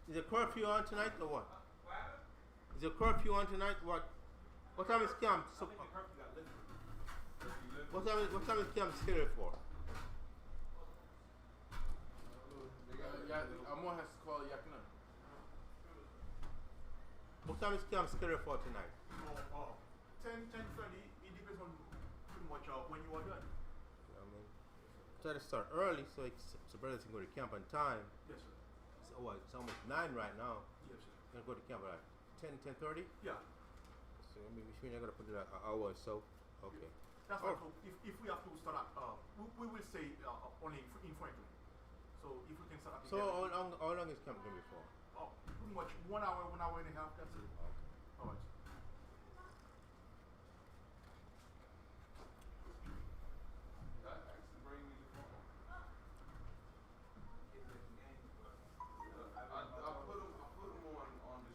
Is a curfew on tonight or what? Is a curfew on tonight? What time is camp? I think the curfew got lifted. What time is camp scheduled for? Amor has to call Yakina. What time is camp scheduled for tonight? 10:30. It depends on pretty much when you are done. I mean, try to start early so brothers can go to camp on time. Yes, sir. It's almost 9 right now. Yes, sir. You're going to go to camp at 10:30? Yeah. So which means you're going to put it an hour or so. Okay. That's right. So if we have to start at, we will say only in Franklin. So if we can start at So how long is camp going to be for? pretty much 1 hour, 1 hour and a half. That's it. Okay. All right.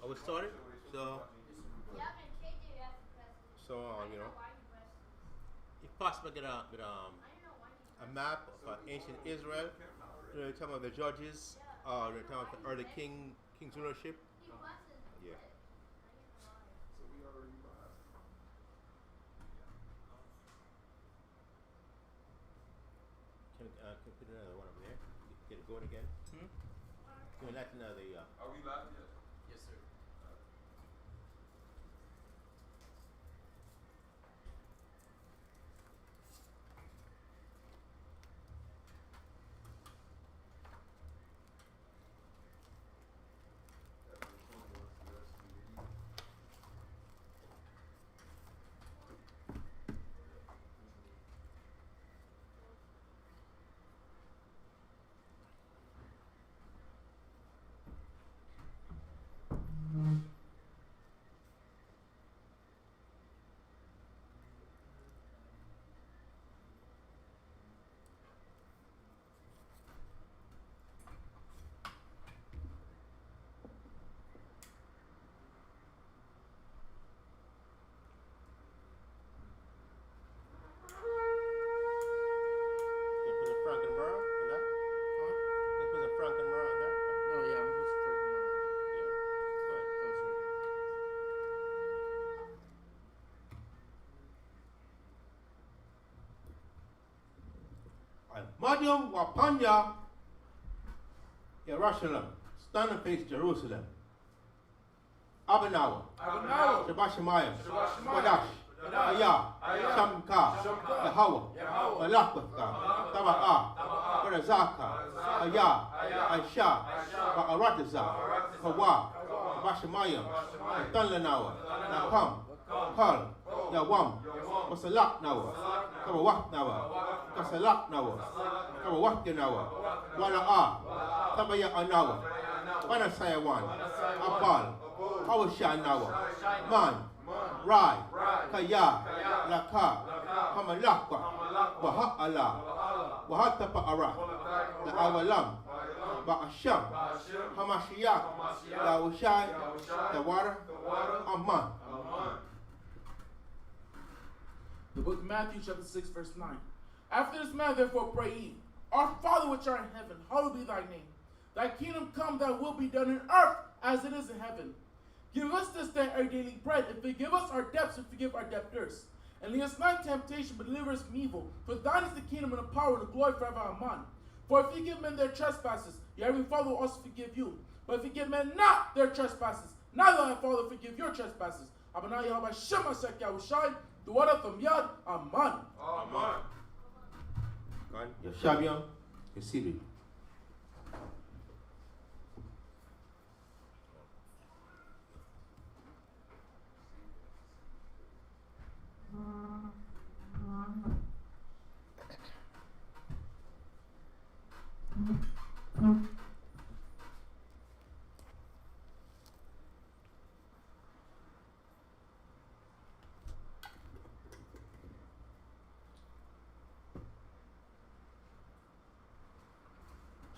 I was started, so you know, if possible, get a map of ancient Israel, during the time of the judges, during the time of the early king's rulership. Yeah. So we already behind. Can put another one over there? Get it going again. Can we let another? Are we live yet? Yes, sir. Madium Wapanya Yerushalayim, stand and face Jerusalem. Abanawa, Shabashamayim, Wadash, Ayah, Shamka, Yahweh, Malakwaka, Taba'a, Barazaka, Ayah, Aisha, Ba'arataza, Kawa, Bashamayim, Tanlanawa, Nakam, Kal, Yawam, Wasalak Nawa, Kawawak Nawa, Kasalak Nawa, Kawawak Nawa, Wala'a, Tabaya Anawa, Panasayawan, Abal, Hawasha Nawa, Man, Rai, Kaya, Laka, Hamalakwa, Waha'ala, Wahatapa Ara, La'awalam, Ba'asham, Hamashiach, Yahushai, Tawara, Amman. The book of Matthew, chapter 6, verse 9. After this manner, therefore, pray ye, Our Father which art in heaven, hallowed be thy name. Thy kingdom come, thy will be done in earth as it is in heaven. Give us this day our daily bread, and forgive us our debts, and forgive our debtors. And lead us not in temptation, but deliver us from evil. For thine is the kingdom and the power and the glory forever. Amen. For if you give men their trespasses, your heavenly Father will also forgive you. But if you give men not their trespasses, neither will thy Father forgive your trespasses. Abana Yahweh Shema Shek Yahushai. The water from Yad, Aman. Amen. Yashabian, you're seated.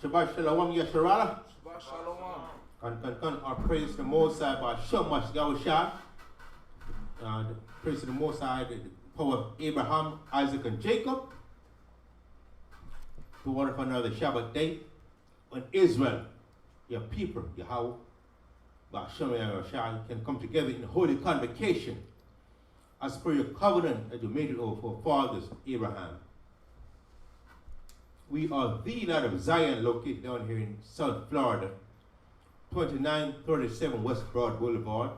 Shabbat Shalom Yesharala. Shabbat Shalom. Can our praise the Most High by Shamash Yahushua. Praise the Most High, the power of Abraham, Isaac, and Jacob. To order for another Shabbat day when Israel your people, Yahweh, Ba'Shem Yahweh, can come together in holy convocation as per your covenant that you made it over for fathers, Abraham. We are the land of Zion, located down here in South Florida, 2937 West Broad Boulevard.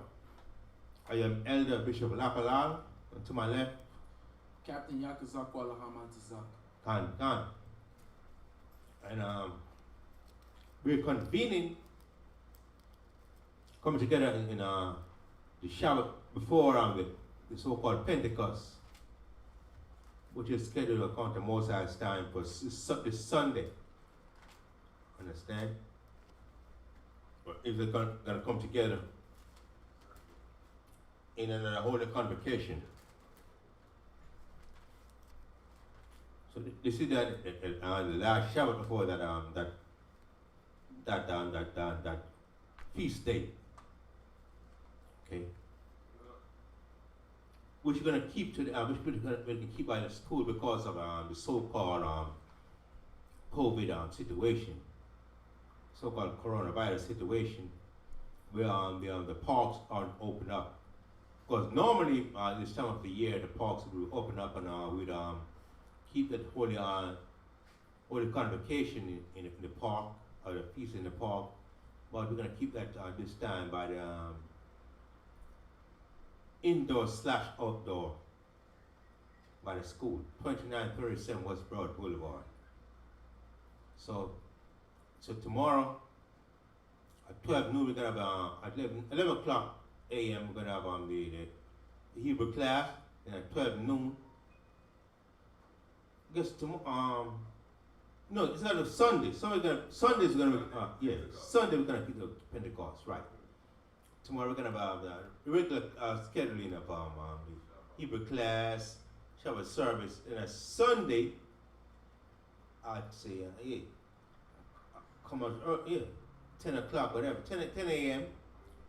I am Elder Bishop Lapalal, and to my left, Captain Yakazak Walahamantizak. Khan. And we're convening, coming together in the Shabbat before the so-called Pentecost, which is scheduled according to Moses' time for this Sunday. Understand? But if they're going to come together in a holy convocation. So this is that the last Shabbat before that feast day. Okay. Which we're going to keep which we're going to keep by the school because of the so-called COVID situation, so-called coronavirus situation, where the parks aren't open up. Because normally this time of the year the parks will open up and we'd keep that holy convocation in the park, or the feast in the park, but we're going to keep that this time by the indoor/outdoor by the school, 2937 West Broad Boulevard. So tomorrow at 12 noon we're going to have at 11 o'clock a.m. we're going to have the Hebrew class, and at 12 noon. I guess tomorrow, no, it's not a Sunday. Sunday's going to be, Sunday we're going to keep the Pentecost, right. Tomorrow we're going to have the regular scheduling of the Hebrew class, Shabbat service, and a Sunday, I'd say, come out, 10 o'clock, whatever, 10 a.m.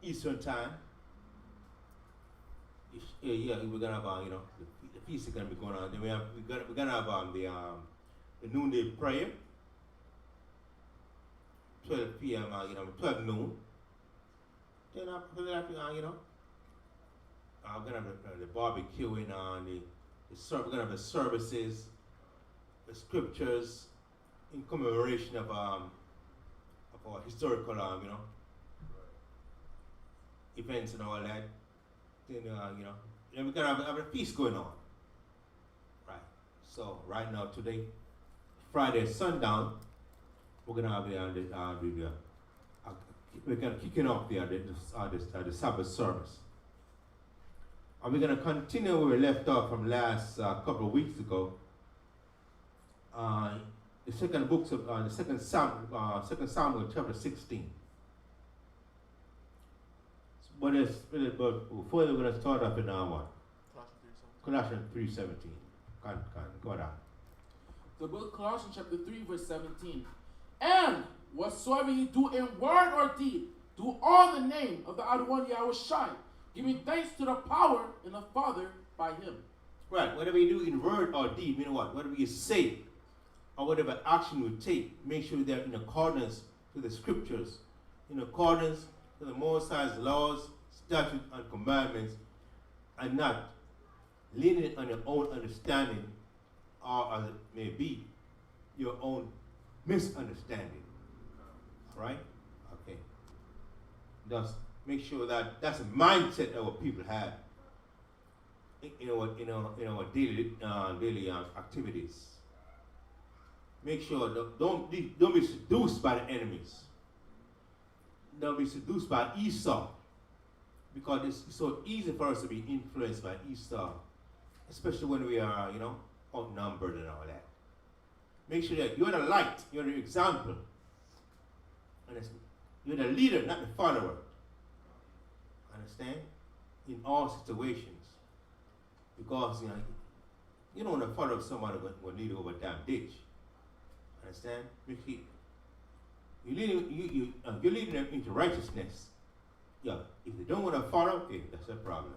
Eastern time. We're going to have, the feast is going to be going on. Then we're going to have the noonday prayer, 12 p.m., 12 noon. Then after that, we're going to have the barbecuing, we're going to have the services, the scriptures, in commemoration of our historical, events and all that. Then, then we're going to have a feast going on. Right. So, right now, today, Friday at sundown, we're going to have we're going to kicking off the Sabbath service. And we're going to continue where we left off from last couple of weeks ago. The second books of the second Samuel chapter 16. But before we're going to start off in what? Colossians 3:17. Go down. The book of Colossians chapter 3 verse 17. And whatsoever you do in word or deed, do all in the name of the Adonai Yahweh Shai, giving thanks to the power in the Father by him. Right. Whatever you do in word or deed, meaning what? Whatever you say or whatever action you take, make sure they're in accordance to the scriptures, in accordance to the Most High's laws, statutes, and commandments, and not leaning on your own understanding, or as it may be, your own misunderstanding. Right? Okay. Just make sure that that's a mindset that what people have in our daily activities. Make sure don't be seduced by the enemies. Don't be seduced by Esau, because it's so easy for us to be influenced by Esau, especially when we are, outnumbered and all that. Make sure that you're the light, you're the example, and you're the leader, not the follower. Understand? In all situations, because you don't want to follow someone who will lead you over a damn ditch. Understand? You're leading them into righteousness. Yeah, if they don't want to follow, that's a problem.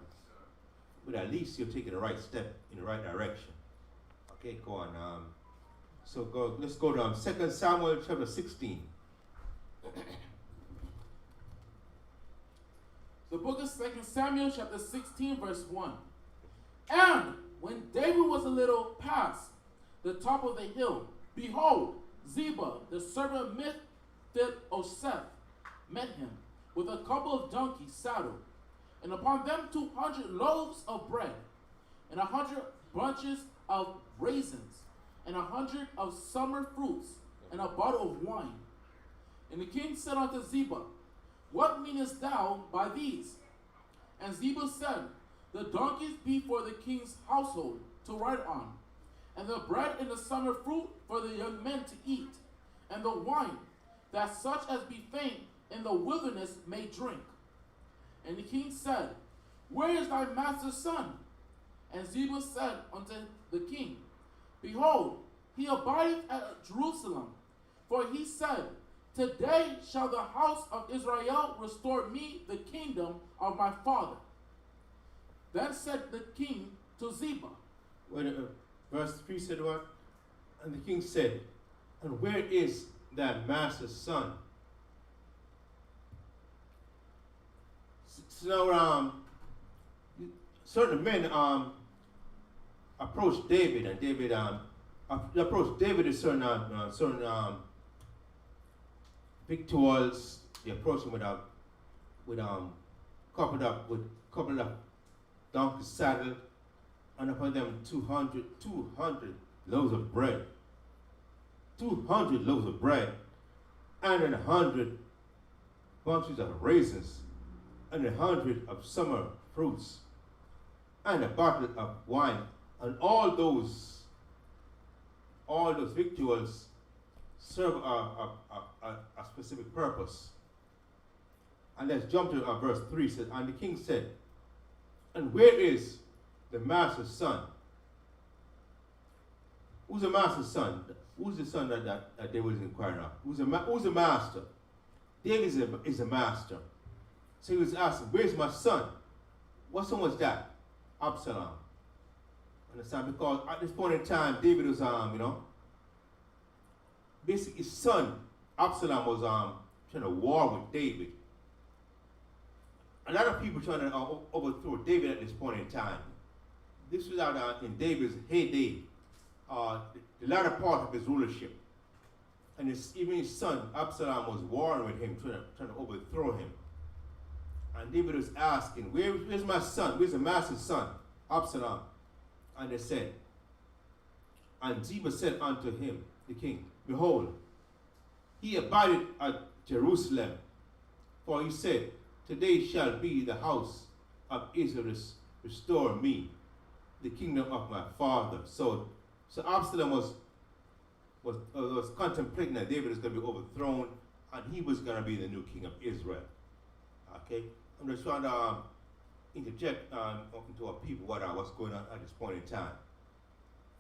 But at least you're taking the right step in the right direction. Okay, go on. Let's go down. 2 Samuel chapter 16. The book of 2 Samuel chapter 16 verse 1. And when David was a little past the top of the hill, behold, Ziba, the servant of Mephibosheth, met him with a couple of donkeys saddled, and upon them 200 loaves of bread, and 100 bunches of raisins, and 100 of summer fruits, and a bottle of wine. And the king said unto Ziba, What meanest thou by these? And Ziba said, The donkeys be for the king's household to ride on, and the bread and the summer fruit for the young men to eat, and the wine, that such as be faint in the wilderness may drink. And the king said, Where is thy master's son? And Ziba said unto the king, Behold, he abideth at Jerusalem. For he said, Today shall the house of Israel restore me the kingdom of my father. Then said the king to Ziba. Verse 3 said what? And the king said, And where is thy master's son? So now, certain men approached David, and David approached David with certain victuals. They approached him with coupled up donkey saddle, and upon them 200 loaves of bread. 200 loaves of bread, and 100 bunches of raisins, and 100 of summer fruits, and a bottle of wine, and all those victuals serve a specific purpose. And let's jump to verse 3. Says, and the king said, And where is the master's son? Who's the master's son? Who's the son that David was inquiring of? Who's the master? David is the master. So he was asking, Where's my son? What son was that? Absalom. Understand? Because at this point in time, David was, basically his son, Absalom, was trying to war with David. A lot of people trying to overthrow David at this point in time. This was out in David's heyday, the latter part of his rulership. And even his son, Absalom, was warring with him, trying to overthrow him. And David was asking, Where's my son? Where's the master's son? Absalom. And they said, and Ziba said unto him, the king, Behold, he abideth at Jerusalem. For he said, Today shall be the house of Israel restore me, the kingdom of my father. So Absalom was contemplating that David is going to be overthrown, and he was going to be the new king of Israel. Okay, I'm just trying to interject into our people what's going on at this point in time.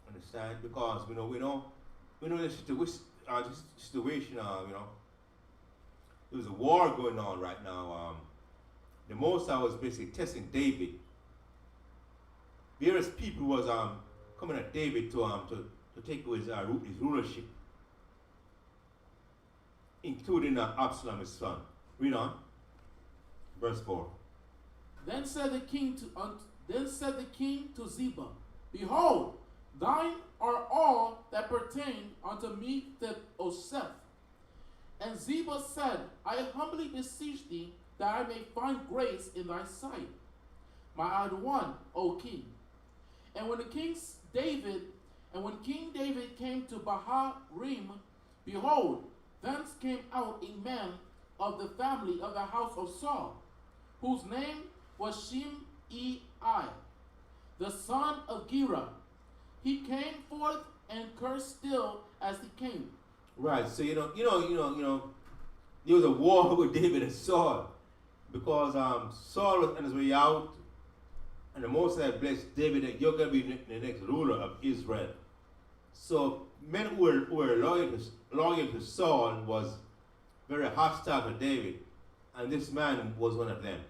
Understand? Because we know this situation. There's a war going on right now. The Mosai was basically testing David. Various people was coming at David to take away his rulership, including Absalom, his son. Read on. Verse 4. Then said the king to Ziba, Behold, thine are all that pertain unto Mephibosheth. And Ziba said, I humbly beseech thee that I may find grace in thy sight, my eyed one, O king. And when King David came to Baharim, behold, thence came out a man of the family of the house of Saul, whose name was Shimei, the son of Gera. He came forth and cursed still as he came. Right. So there was a war with David and Saul, because Saul was on his way out, and the Most High blessed David that you're going to be the next ruler of Israel. So men who were loyal to Saul was very hostile to David, and this man was one of them.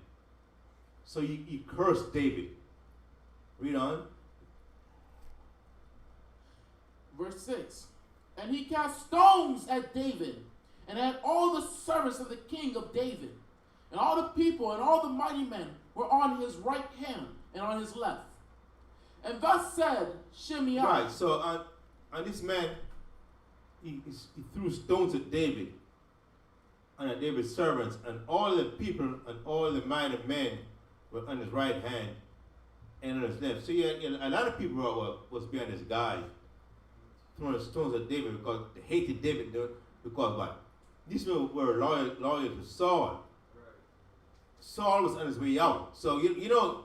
So he cursed David. Read on. Verse 6. And he cast stones at David, and at all the servants of the king of David. And all the people and all the mighty men were on his right hand and on his left. And thus said Shimei. Right, so and this man, he threw stones at David and at David's servants, and all the people and all the mighty men were on his right hand and on his left. So a lot of people was behind this guy throwing stones at David because they hated David because what? These men were loyal to Saul. Saul was on his way out. So, you know,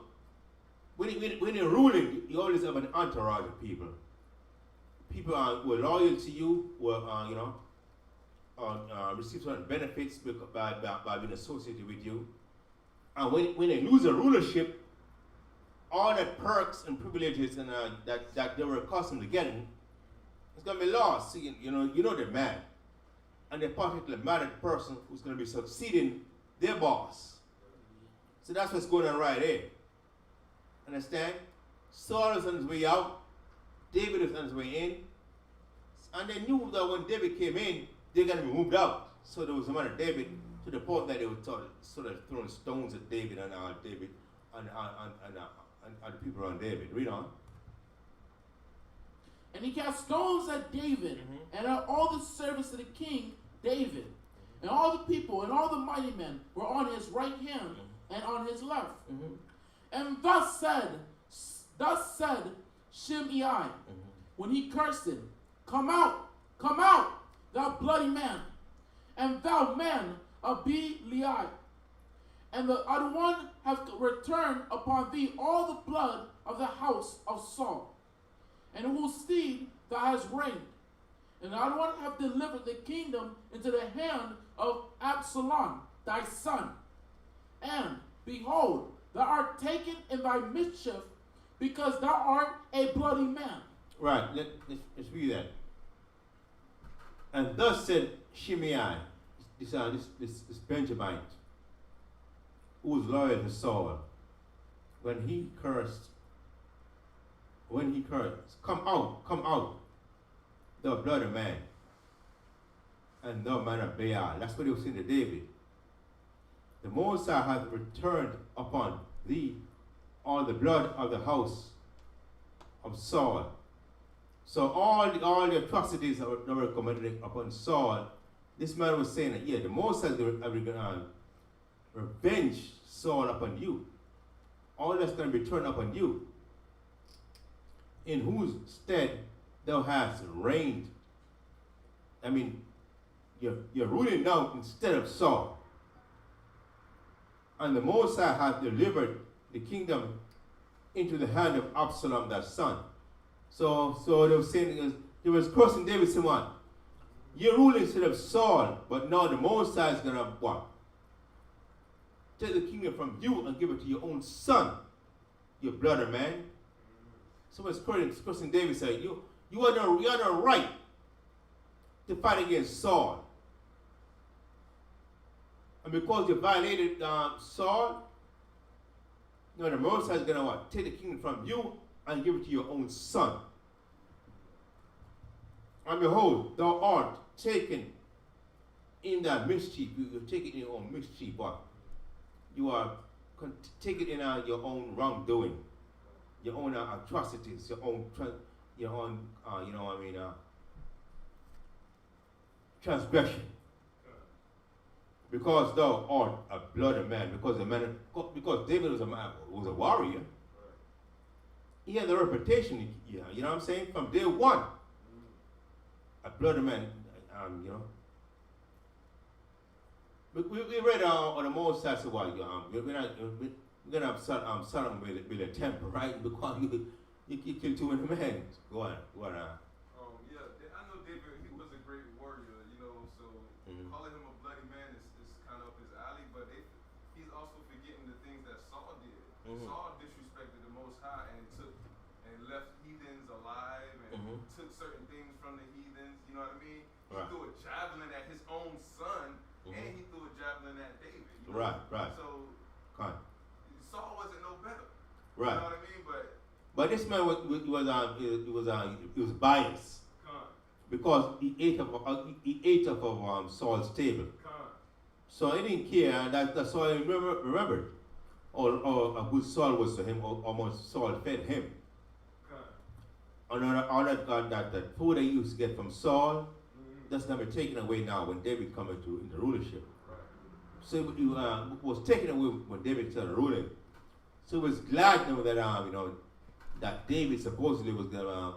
when you're ruling, you always have an entourage of people. People who are loyal to you, who receive certain benefits by being associated with you. And when they lose a rulership, all the perks and privileges and that they were accustomed to getting, it's going to be lost. So, you know they're mad. And they're particularly mad at the person who's going to be succeeding their boss. So that's what's going on right here. Understand? Saul is on his way out. David is on his way in. And they knew that when David came in, they're going to be moved out. So there was a man of David to the point that they were sort of throwing stones at David and David and the people around David. Read on. And he cast stones at David and at all the servants of the king David. And all the people and all the mighty men were on his right hand and on his left. And thus said Shimei, when he cursed him, come out, thou bloody man, and thou man of Belial. And the other one hath returned upon thee all the blood of the house of Saul, and whose stead thou hast reigned. And the other one hath delivered the kingdom into the hand of Absalom, thy son. And behold, thou art taken in thy mischief, because thou art a bloody man. Right, let's read that. And thus said Shimei, this Benjamite, who was loyal to Saul, when he cursed, come out, thou bloody man, and thou man of Baal. That's what he was saying to David. The Most High hath returned upon thee all the blood of the house of Saul. So all the atrocities that were committed upon Saul, this man was saying that, yeah, the Most High has revenge Saul upon you. All that's going to be turned upon you, in whose stead thou hast reigned. I mean, you're ruling now instead of Saul. And the Most High hath delivered the kingdom into the hand of Absalom, thy son. So they were saying, they was cursing David, saying what? You're ruling instead of Saul, but now the Most High is going to what? Take the kingdom from you and give it to your own son, your brother, man. Someone's cursing David, saying, you are no right to fight against Saul. And because you violated Saul, now the Most High is going to what? Take the kingdom from you and give it to your own son. And behold, thou art taken in that mischief. You take it in your own mischief, but you are taken in your own wrongdoing, your own atrocities, your own transgression. Because thou art a bloody man, because David was a warrior. He had the reputation, you know what I'm saying, from day one. A bloody man, We read on the Most High, so what, we're going to have Solomon with a temper, right? Because you killed too many men. Go on. Yeah, I know David, he was a great warrior, so calling him a bloody man is kind of up his alley, but he's also forgetting the things that Saul did. Saul disrespected the Most High and left heathens alive and took certain things from the heathens, you know what I mean? He threw a javelin at his own son, and he threw a javelin at David. You know? Right. So Saul wasn't no better. Right. You know what I mean? But this man was biased because he ate off of Saul's table. So he didn't care, and that's all he remembered. All a good Saul was to him, almost Saul fed him. And all that food they used to get from Saul, that's going to be taken away now when David come into rulership. So it was taken away when David started ruling. So he was glad now that that David supposedly was gonna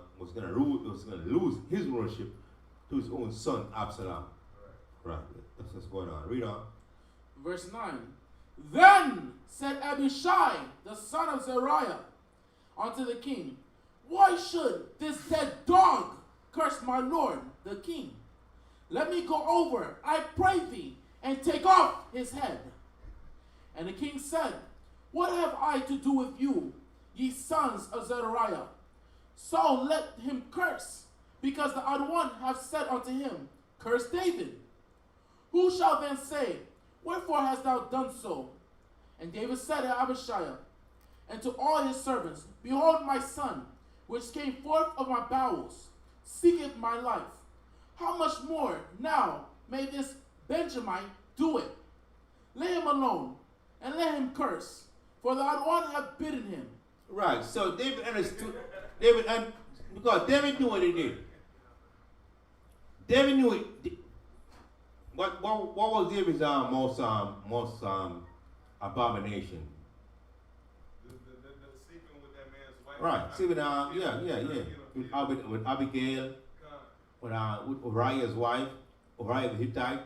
lose his rulership to his own son Absalom. Right. That's what's going on. Read on. Verse 9. Then said Abishai, the son of Zeruiah, unto the king, why should this dead dog curse my lord, the king? Let me go over, I pray thee, and take off his head. And the king said, what have I to do with you, ye sons of Zeruiah? So let him curse, because the other one hath said unto him, curse David. Who shall then say, wherefore hast thou done so? And David said to Abishai and to all his servants, behold, my son, which came forth of my bowels, seeketh my life. How much more now may this Benjamite do it? Let him alone, and let him curse, for the other one hath bidden him. Right, so David understood, because David knew what he did. David knew it. What was David's most abomination? The sleeping with that man's wife. Right, sleeping, with Abigail, with Uriah's wife, Uriah the Hittite,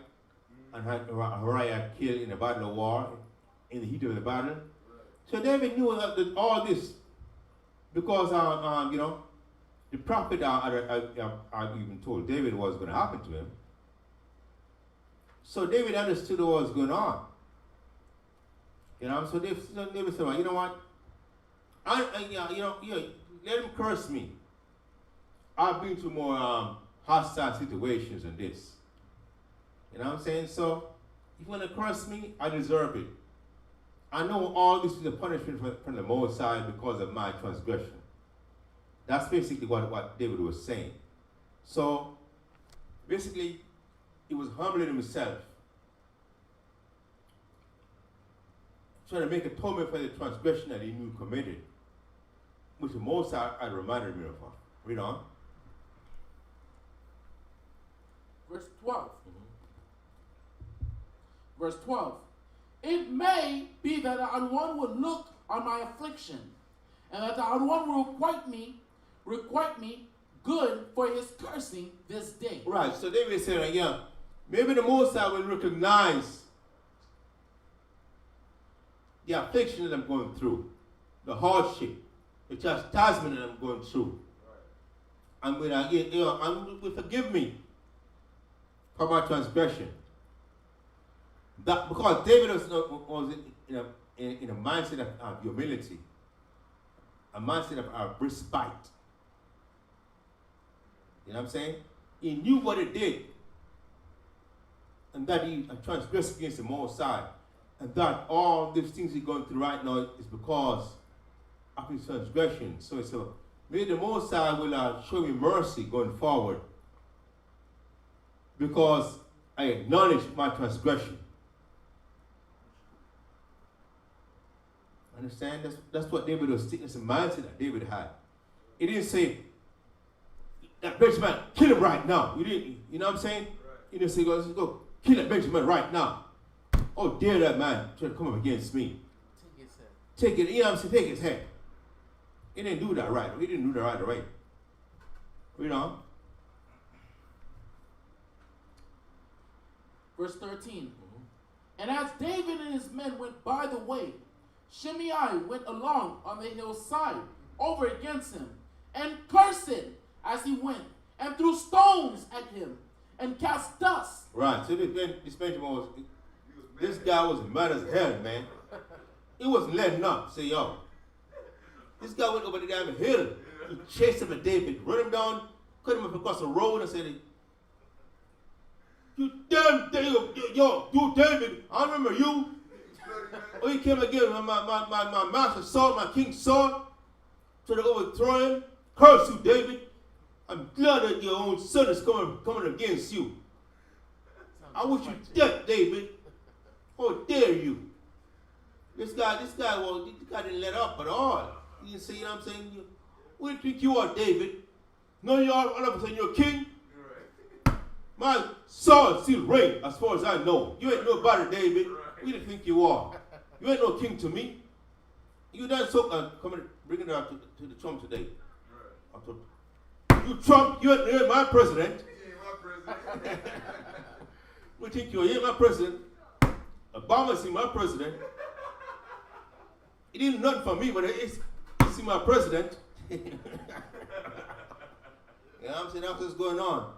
and had Uriah killed in the battle of war, in the heat of the battle. Right. So David knew all this because the prophet I've even told David what was going to happen to him. So David understood what was going on. So David said, well, you know what? Let him curse me. I've been to more hostile situations than this. You know what I'm saying? So, if you want to curse me, I deserve it. I know all this is a punishment from the Most High because of my transgression. That's basically what David was saying. So, basically, he was humbling himself, trying to make atonement for the transgression that he knew committed, which the Most High had reminded me of. Read on. Verse 12. Verse 12. It may be that the other one will look on my affliction, and that the other one will requite me good for his cursing this day. Right, so David is saying, maybe the Most High will recognize the affliction that I'm going through, the hardship, the chastisement that I'm going through. And will forgive me for my transgression. That because David was in a mindset of humility, a mindset of respite. You know what I'm saying? He knew what he did, and that he transgressed against the Most High, and that all these things he's going through right now is because of his transgression. So he said, maybe the Most High will show me mercy going forward, because I acknowledge my transgression. Understand? That's what David was thinking. It's a mindset that David had. He didn't say, that Benjamin, kill him right now. You didn't, you know what I'm saying? Right. He didn't say, go kill that Benjamin right now. Oh, dare that man try to come up against me. Take his head. Take it, you know what I'm saying? Take his head. He didn't do that right. He didn't do that right away. You know? Verse 13. And as David and his men went by the way, Shimei went along on the hillside over against him, and cursed him as he went, and threw stones at him, and cast dust. Right, so this guy was mad as hell, man. He wasn't letting up. Say, yo, this guy went over the damn hill. He chased him at David, run him down, cut him up across the road, and said, you damn thing, yo, you David, I remember you. Oh, he came again, my master sword, my king's sword, trying to overthrow him. Curse you, David. I'm glad that your own son is coming against you. I wish you dead, David. How dare you? This guy didn't let up at all. You didn't say, you know what I'm saying? Who do you think you are, David? No, you are all of a sudden you're king. Right. My sword still reign as far as I know. You ain't nobody, David. Right. Who do you think you are? You ain't no king to me. You done so come and bring it out to the Trump today. Right. You Trump, you're my president. He ain't my president. Who do you think you are? You're my president. Obama's my president. He didn't nothing for me, but it's my president. You know what I'm saying? That's what's going on.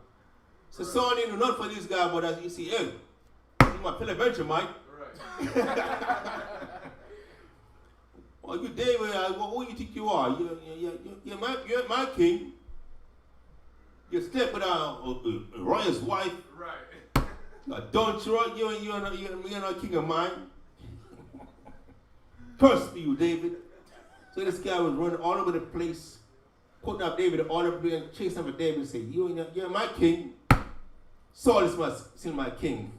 So Right. someone didn't do nothing for this guy, but as you see, hey, he's my fellow Benjamin. Right. Well, you David, who do you think you are? You're my king. You slept with a royal's wife. Right. Don't you? You're not king of mine. Curse be you, David. So this guy was running all over the place, putting up David all over the place, chasing after David and saying, you're my king. Saul is still my king.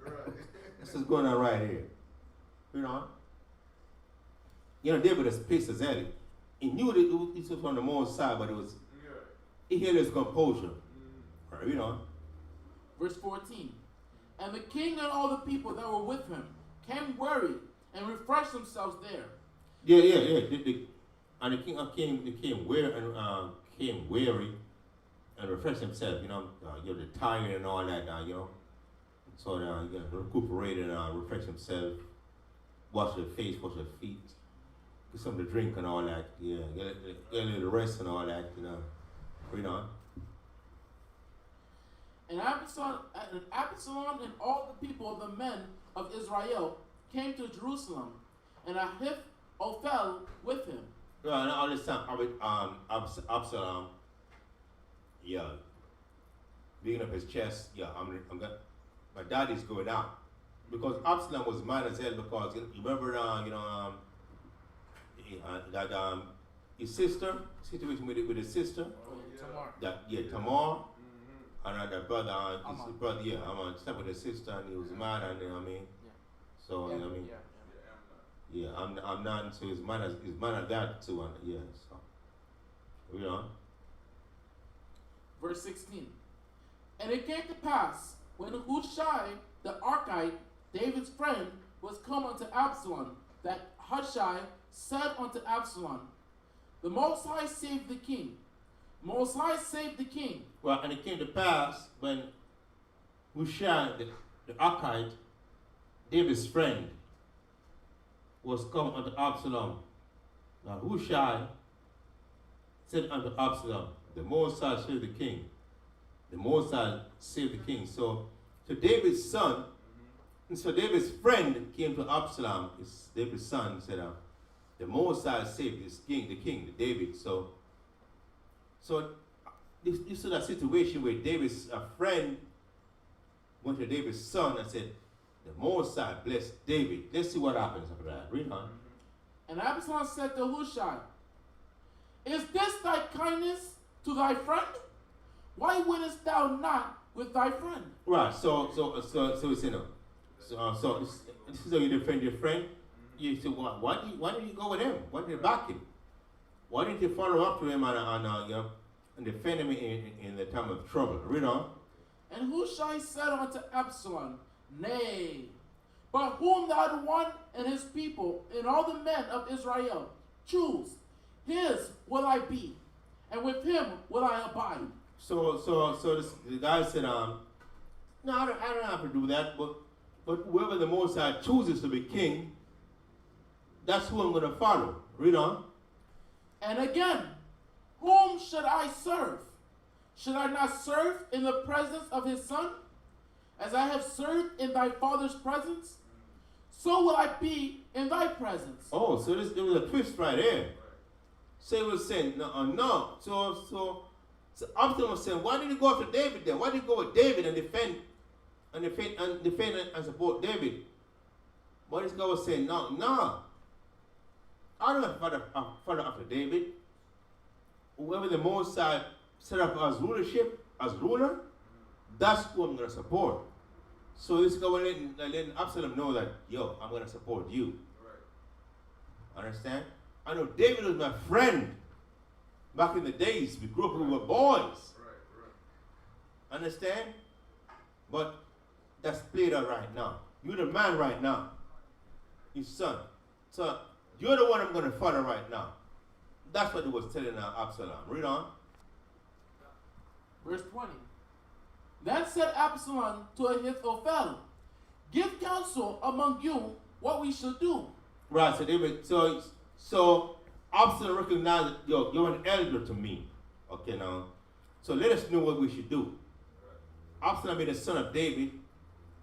Right. This is going on right here. You know? David has placed his head. He knew that it was from the Most side, but he had his composure. Right, you know? Verse 14. And the king and all the people that were with him came weary and refreshed themselves there. Yeah. And the king came weary and refreshed himself. The tired and all that. So recuperate and refresh himself. Wash their face, wash their feet. Get something to drink and all that. Yeah, get a little rest and all that. Read on. And Absalom and all the people of the men of Israel came to Jerusalem, and Ahithophel with him. Right, and all this time, Absalom, digging up his chest. My daddy's going out because Absalom was mad as hell because you remember, that his sister situation with his sister. Tamar. And that brother, his brother, slept with his sister, and he was mad, and so I'm not. So he's mad at that too, and so read on. Verse 16. And it came to pass when Hushai the Archite, David's friend, was come unto Absalom, that Hushai said unto Absalom, the Most High saved the king. Most High saved the king. Well, and it came to pass when Hushai the Archite, David's friend, was come unto Absalom. Now Hushai said unto Absalom, the Most High saved the king. The Most High saved the king. So David's son, and so David's friend came to Absalom, David's son, said, the Most High saved the king, David. So this is a situation where David's friend went to David's son and said, the Most High blessed David. Let's see what happens after that. Read on. And Absalom said to Hushai, is this thy kindness to thy friend? Why winnest thou not with thy friend? Right. So we say no. So this is how you defend your friend. You say, why did you go with him? Why did you back him? Why didn't you follow up to him and defend him in the time of trouble? Read on. And Hushai said unto Absalom, nay, but whom thou hast won and his people and all the men of Israel, choose, his will I be, and with him will I abide. So the guy said, no, I don't have to do that, but whoever the Most High chooses to be king, that's who I'm going to follow. Read on. And again, whom should I serve? Should I not serve in the presence of his son? As I have served in thy father's presence, so will I be in thy presence. Oh, so there was a twist right there. So he was saying, no. So Absalom was saying, why did he go after David then? Why did he go with David and defend and support David? But this guy was saying, no. I don't have to follow after David. Whoever the Most High set up as ruler, that's who I'm going to support. So this guy was letting Absalom know that, yo, I'm going to support you. Right. Understand? I know David was my friend back in the days. We grew up, we were boys. Right. Understand? But that's played out right now. You're the man right now. His son. So you're the one I'm going to follow right now. That's what he was telling Absalom. Read on. Verse 20. Then said Absalom to Ahithophel, give counsel among you what we should do. Right, so David, so Absalom recognized that, yo, you're an elder to me. Okay, now. So let us know what we should do. Absalom being the son of David,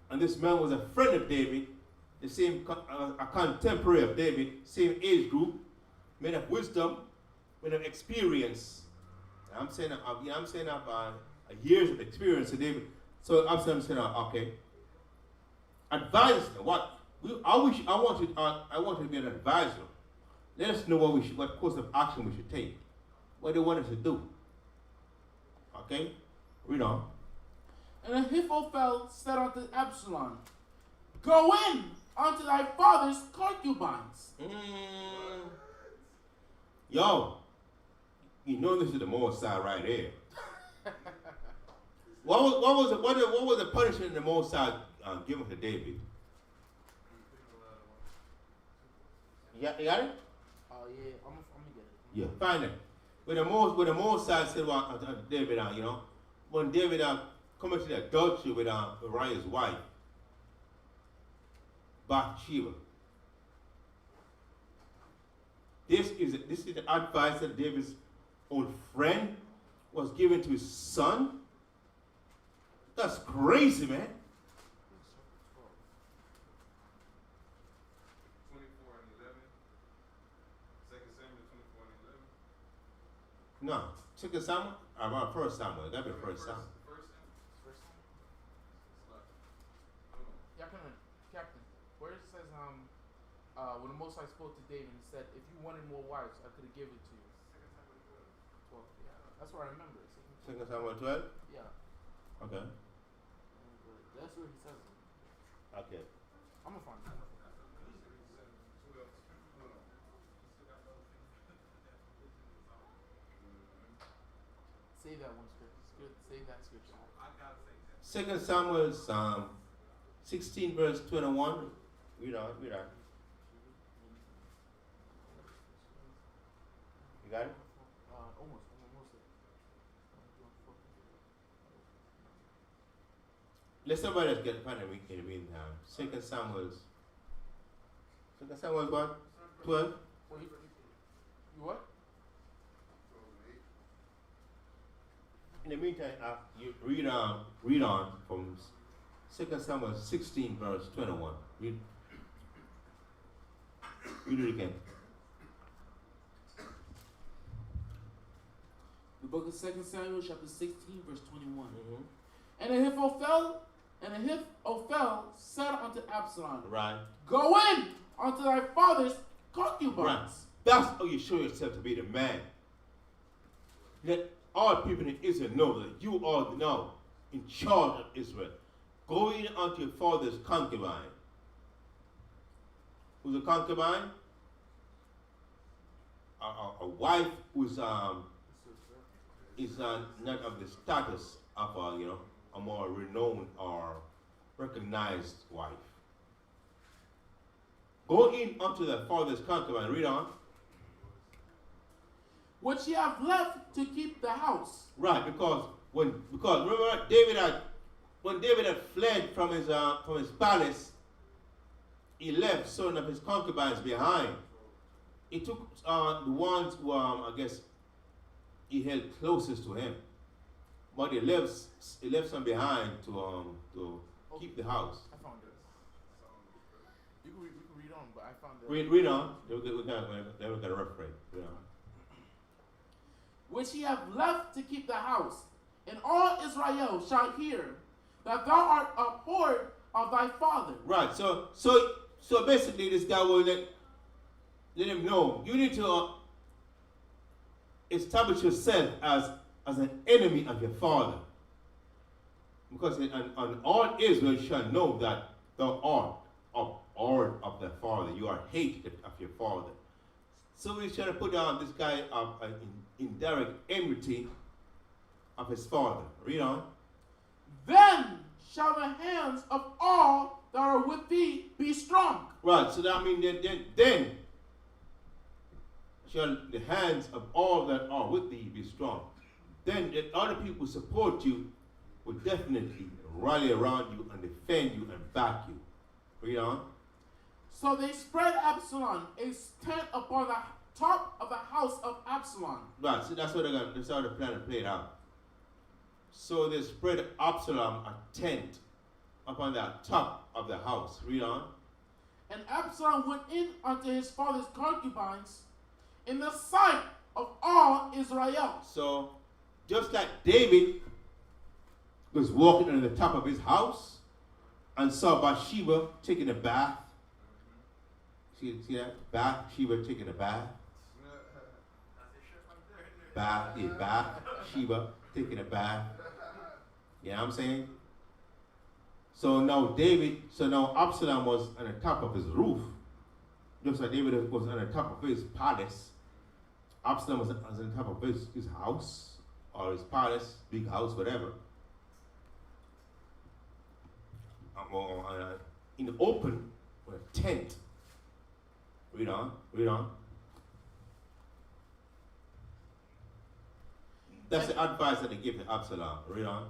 and this man was a friend of David, the same, a contemporary of David, same age group, men of wisdom, men of experience. I'm saying years of experience to David. So Absalom said, okay, advise us. I want you to be an advisor. Let us know what course of action we should take. What they want us to do. Okay? Read on. And Ahithophel said unto Absalom, go in unto thy father's concubines. Yo, you know this is the Mosai right here. What was the punishment the Mosai given to David? You got it? Oh yeah, I'm gonna get it. Yeah, find it. When the Mosai said David, when David committed adultery with Uriah's wife, Bathsheba. This is the advice that David's own friend was given to his son. That's crazy, man. 24 and 11. 2 Samuel 24 and 11. No, 2 Samuel? About 1 Samuel. That'd be 1 Samuel. Captain, where it says when the Most High spoke to David, he said, if you wanted more wives, I could have given it to you. 12. Yeah, that's what I remember. 2 Samuel 12? Yeah. Okay. That's what he says. Okay. I'm gonna find it. Save that one scripture. It's good. Save that scripture. I gotta save that. 2 Samuel 16 verse 21. Read on. You got it? Almost. Let somebody else get find it in the meantime. 2 Samuel what? 12? Wait, you what? In the meantime, you read on from 2 Samuel 16 verse 21. Read it again. The book of 2 Samuel chapter 16 verse 21. Mm-hmm. And Ahithophel said unto Absalom, Right. go in unto thy father's concubines. Right. That's how you show yourself to be the man. Let all people in Israel know that you are now in charge of Israel. Go in unto your father's concubine. Who's a concubine? A wife who's is not of the status of a more renowned or recognized wife. Go in unto the father's concubine. Read on. Which ye have left to keep the house. Right, because remember when David had fled from his palace, he left certain of his concubines behind. He took the ones who I guess he held closest to him, but he left some behind to keep the house. I found it. You can read on, but I found it. Read on. We're gonna reference. Read on. Which ye have left to keep the house, and all Israel shall hear that thou art abhorred of thy father. Right. So basically, this guy will let him know you need to establish yourself as an enemy of your father. Because and all Israel shall know that thou art of thy father. You are hated of your father. So he's trying to put down this guy in direct enmity of his father. Read on. Then shall the hands of all that are with thee be strong. Right, so that means then shall the hands of all that are with thee be strong. Then the other people support you will definitely rally around you and defend you and back you. Read on. So they spread Absalom a tent upon the top of the house of Absalom. Right, so that's how the plan played out. So they spread Absalom a tent upon the top of the house. Read on. And Absalom went in unto his father's concubines in the sight of all Israel. So just like David was walking on the top of his house and saw Bathsheba taking a bath. See that? Bathsheba taking a bath. Bathsheba taking a bath. You know what I'm saying? So now Absalom was on the top of his roof. Just like David was on the top of his palace. Absalom was on the top of his house or his palace, big house, whatever. In the open with a tent. Read on. That's the advice that they give to Absalom. Read on.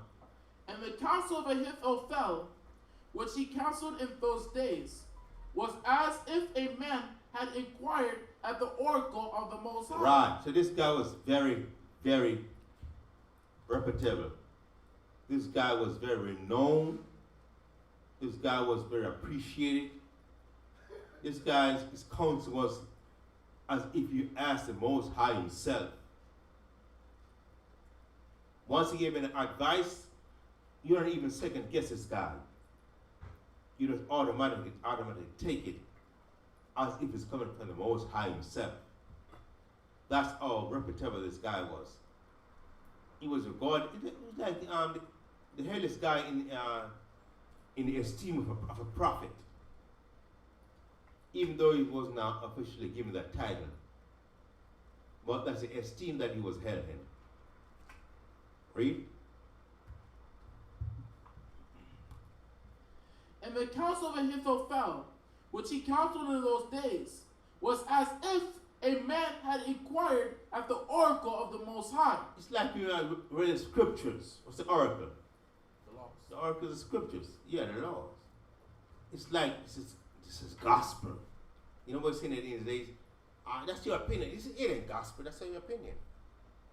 And the counsel of Ahithophel, which he counseled in those days, was as if a man had inquired at the oracle of the Most High. Right. So this guy was very, very reputable. This guy was very renowned. This guy was very appreciated. This guy's counsel was as if you asked the Most High himself. Once he gave an advice, you don't even second guess this guy. You just automatically take it as if it's coming from the Most High himself. That's how reputable this guy was. He was regarded. It was like the hairless guy in the esteem of a prophet, even though he was not officially given that title. But that's the esteem that he was held in. Read. And the counsel of Ahithophel, which he counseled in those days, was as if a man had inquired at the oracle of the Most High. It's like you read the scriptures. What's the oracle? The laws. The oracle is the scriptures. Yeah, the laws. It's like this is gospel. You know what's saying these days? That's your opinion. It ain't gospel. That's your opinion.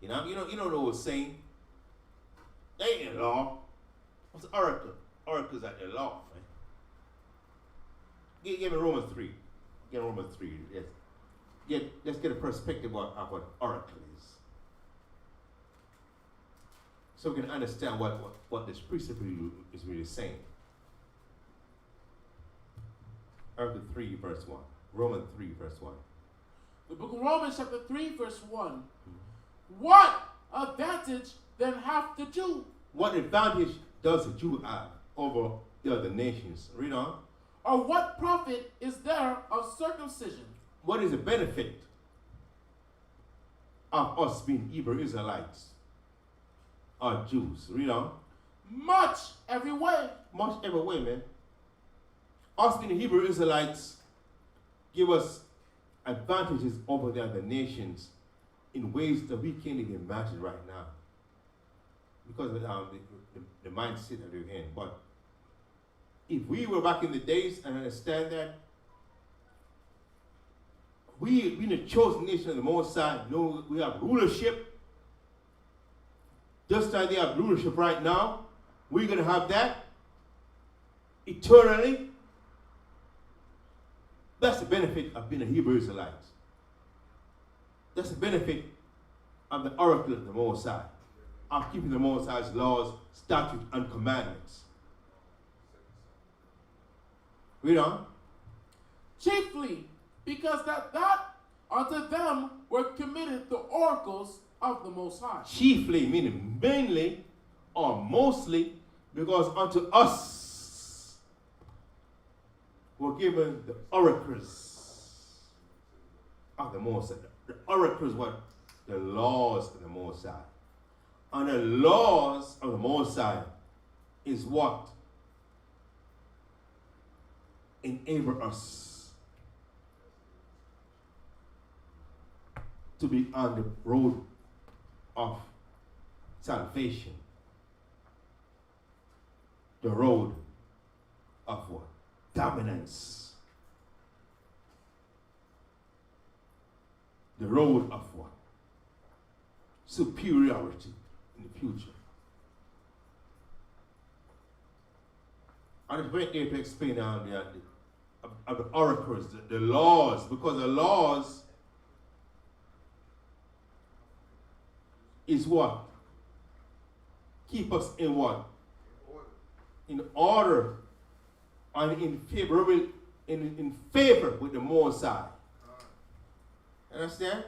You know the old saying. They ain't the law. What's the oracle? Oracle's at the law, man. Give me Romans 3. Give me Romans 3. Yes. Let's get a perspective of what oracle is. So we can understand what this precept is really saying. Oracle 3, verse 1. Romans 3, verse 1. The book of Romans, chapter 3, verse 1. Mm-hmm. What advantage then hath the Jew? What advantage does the Jew have over the other nations? Read on. Or what profit is there of circumcision? What is the benefit of us being Hebrew Israelites or Jews? Read on. Much every way. Much every way, man. Us being Hebrew Israelites give us advantages over the other nations in ways that we can't even imagine right now, because of the mindset that we're in. But if we were back in the days and understand that we being the chosen nation of the Most High, know we have rulership, just like they have rulership right now, we're going to have that eternally. That's the benefit of being a Hebrew Israelite. That's the benefit of the oracle of the Most High, of keeping the Most High's laws, statutes, and commandments. Read on. Chiefly because that unto them were committed the oracles of the Most High. Chiefly, meaning mainly or mostly, Because unto us were given the oracles of the Most High. The oracles were the laws of the Most High. And the laws of the Most High is what enable us to be on the road of salvation. The road of what? Dominance. The road of what? Superiority in the future. And it's very clear to explain the oracles, the laws, because the laws is what? Keep us in what? In order and in favor with the Most High. Understand?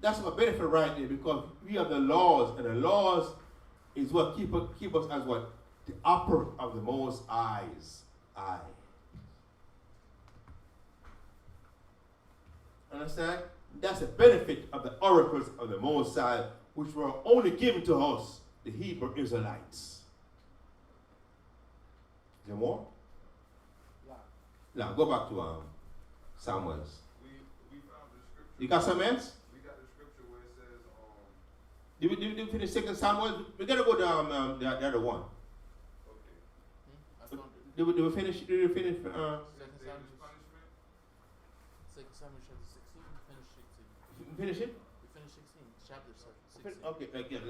That's what benefit right there, because we have the laws, and the laws is what keep us as what? The upper of the Most High's eye. Understand? That's the benefit of the oracles of the Most High, which were only given to us, the Hebrew Israelites. Is there more? Yeah. Now go back to Samuel's. We found the scripture. You got something else? We got the scripture where it says, Did we finish 2 Samuel? We gotta go to the other one. okay. Did we finish? Did we finish? David's punishment? 2 Samuel chapter 16, we finished 16. Finish it? We finished 16, chapter 16. Okay,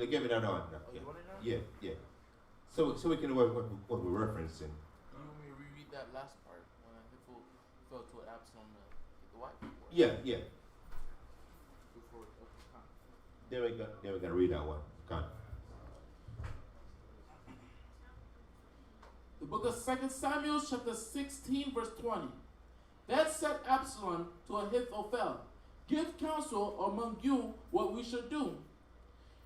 give me that one. Oh, you want it now? Yeah. So we can know what we're referencing. You want me to reread that last part when Ahithophel fell to Absalom to get the wife? Yeah. Before Khan. There we go. There we go. Read that one. Come. The book of 2 Samuel chapter 16 verse 20. Then said Absalom to Ahithophel, give counsel among you what we should do.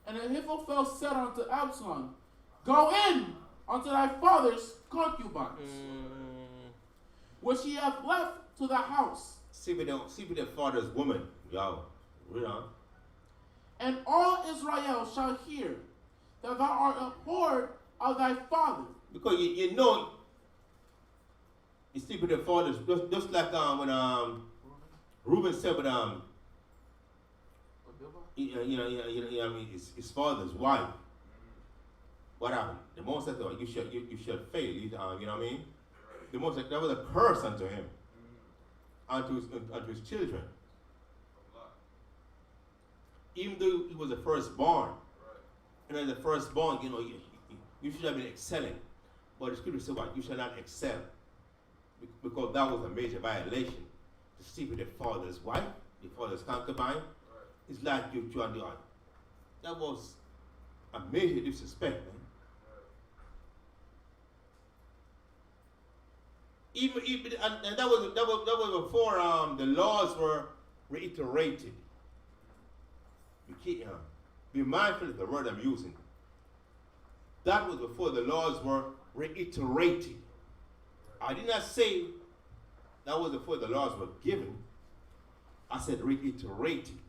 And Ahithophel said unto Absalom, go in unto thy father's concubines, which he hath left to the house. See with the father's woman. Yo, read on. And all Israel shall hear that thou art abhorred of thy father. Because you know, you sleep with the fathers, just like when Reuben said with his father's wife. What happened? The Most High thought you should fail. You know what I mean? The Most High, that was a curse unto him, unto his children. Even though he was the firstborn, and as the firstborn, you should have been excelling. But the scripture said what? You shall not excel, because that was a major violation. To sleep with the father's wife, the father's concubine, it's like you and the other. That was a major disrespect, man. And that was before the laws were reiterated. Be mindful of the word I'm using. That was before the laws were reiterated. I did not say that was before the laws were given. I said reiterated.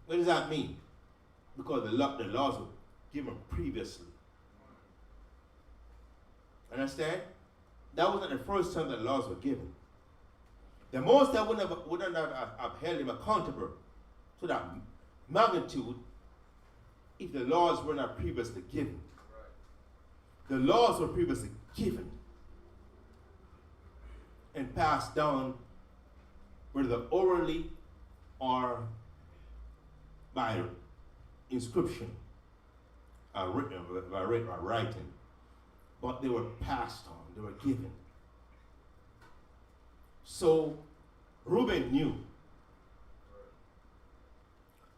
What does that mean? Because the laws were given previously. Understand? That wasn't the first time the laws were given. The most that wouldn't have held him accountable to that magnitude if the laws were not previously given. The laws were previously given and passed down, whether orally or by inscription or writing. But they were passed on, they were given. So Reuben knew.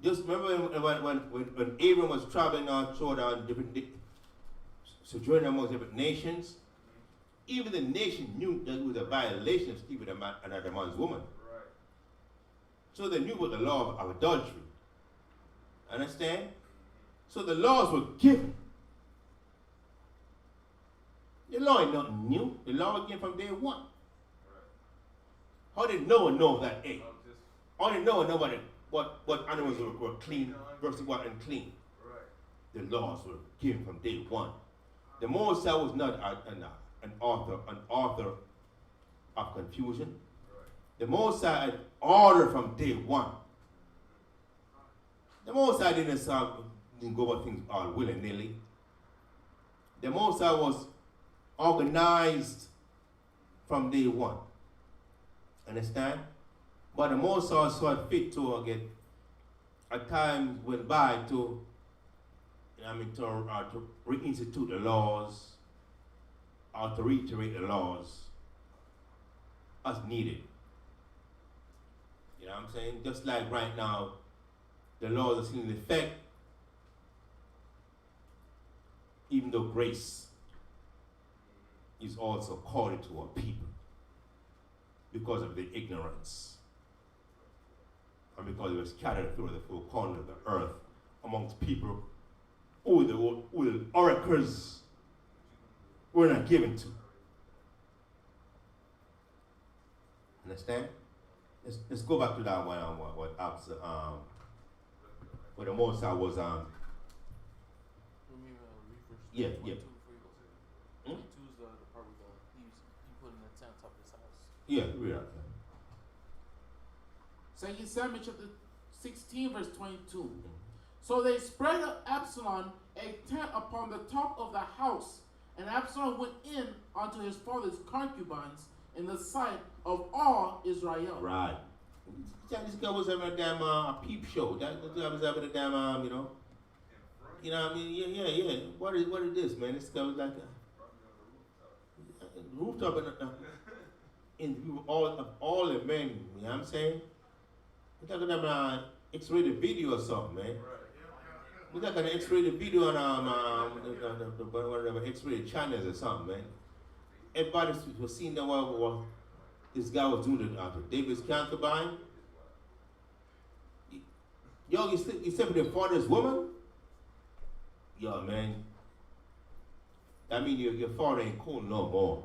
Just remember when Abram was traveling through different sojourning among different nations, even the nation knew that it was a violation of sleeping with another man's woman. Right. So they knew what the law of adultery. Understand? So the laws were given. The law ain't nothing new. The law came from day one. How did Noah know that? Hey, how did Noah know what animals were clean versus what unclean? The laws were given from day one. The Moses was not an author of confusion. The Moses had order from day one. The Moses didn't go about things all willy-nilly. The Moses was organized from day one. Understand? But the Moses saw fit to get a time went by to reinstitute the laws or to reiterate the laws as needed. You know what I'm saying? Just like right now, the laws are still in effect, even though grace is also called to our people because of the ignorance and because it was scattered through the full corner of the earth amongst people who the oracles were not given to. Understand? Let's go back to that one where the Moses was yeah. 22 is the part where he put in the tent up his house. Yeah, read that. 2 Samuel chapter 16 verse 22. So they spread up Absalom a tent upon the top of the house, and Absalom went in unto his father's concubines in the sight of all Israel. Right. This guy was having a damn peep show. That guy was having a damn you know what I mean? Yeah. What is this, man? This guy was like a rooftop in all the men. You know what I'm saying? We're talking about X-rated video or something, man. We're talking about X-rated video on one of the X-rated channels or something, man. Everybody was seeing that what this guy was doing to David's concubine. Yo, you slept with your father's woman? Yo, man. That means your father ain't cool no more.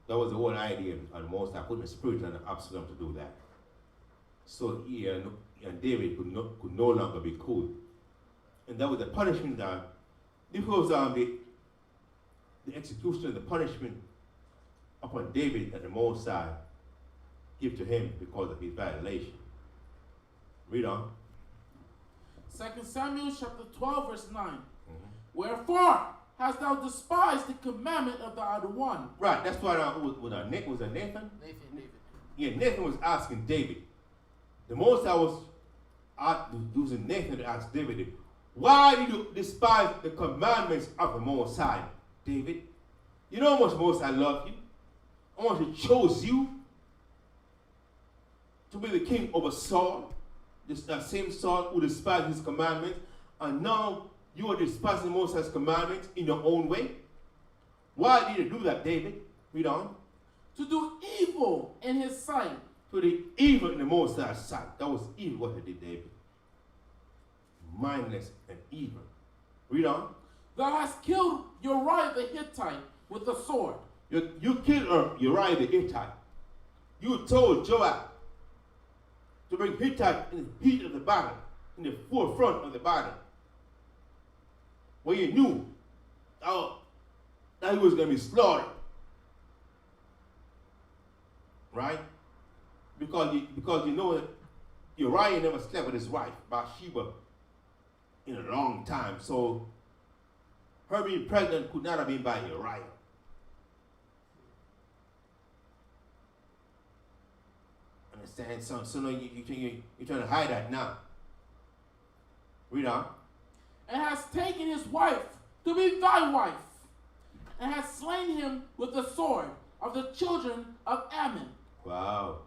That was the whole idea of the Most High putting the spirit on Absalom to do that. So he and David could no longer be cool. And that was the punishment that this was the execution of the punishment upon David that the Most High give to him because of his violation. Read on. 2 Samuel chapter 12 verse 9. Wherefore hast thou despised the commandment of the other one? Right, that's what was Nathan? Nathan. Yeah, Nathan was asking David. The Most High was using Nathan to ask David, why did you despise the commandments of the Most High, David? You know how much Most High loved you? How much He chose you to be the king over Saul, that same Saul who despised His commandments, and now you are despising Most High's commandments in your own way. Why did you do that, David? Read on. To do evil in His sight. To do evil in the Most High's sight. That was evil what he did, David. Mindless and evil. Read on. Thou hast killed Uriah the Hittite with the sword. You killed Uriah the Hittite. You told Joab to bring Hittite in the heat of the battle, in the forefront of the battle, where you knew that he was going to be slaughtered. Right? Because you know that Uriah never slept with his wife, Bathsheba, in a long time. So her being pregnant could not have been by Uriah. Understand? So no, you're trying to hide that now. Read on. And has taken his wife to be thy wife, and has slain him with the sword of the children of Ammon. Wow.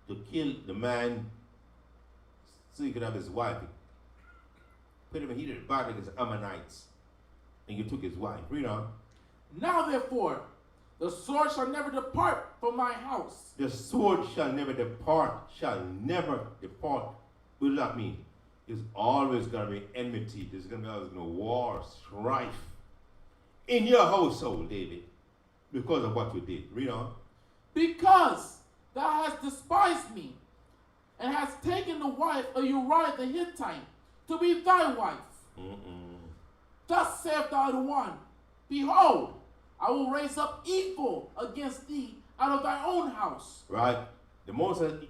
To kill the man so he could have his wife. Put him in heated battle against the Ammonites. And you took his wife. Read on. Now therefore, the sword shall never depart from my house. The sword shall never depart. Shall never depart. What does that mean? There's always going to be enmity. There's going to be always war, strife in your household, David, because of what you did. Read on. Because thou hast despised me, and hast taken the wife of Uriah the Hittite to be thy wife. Thus saith thou the one, behold, I will raise up evil against thee out of thy own house. Right. The most of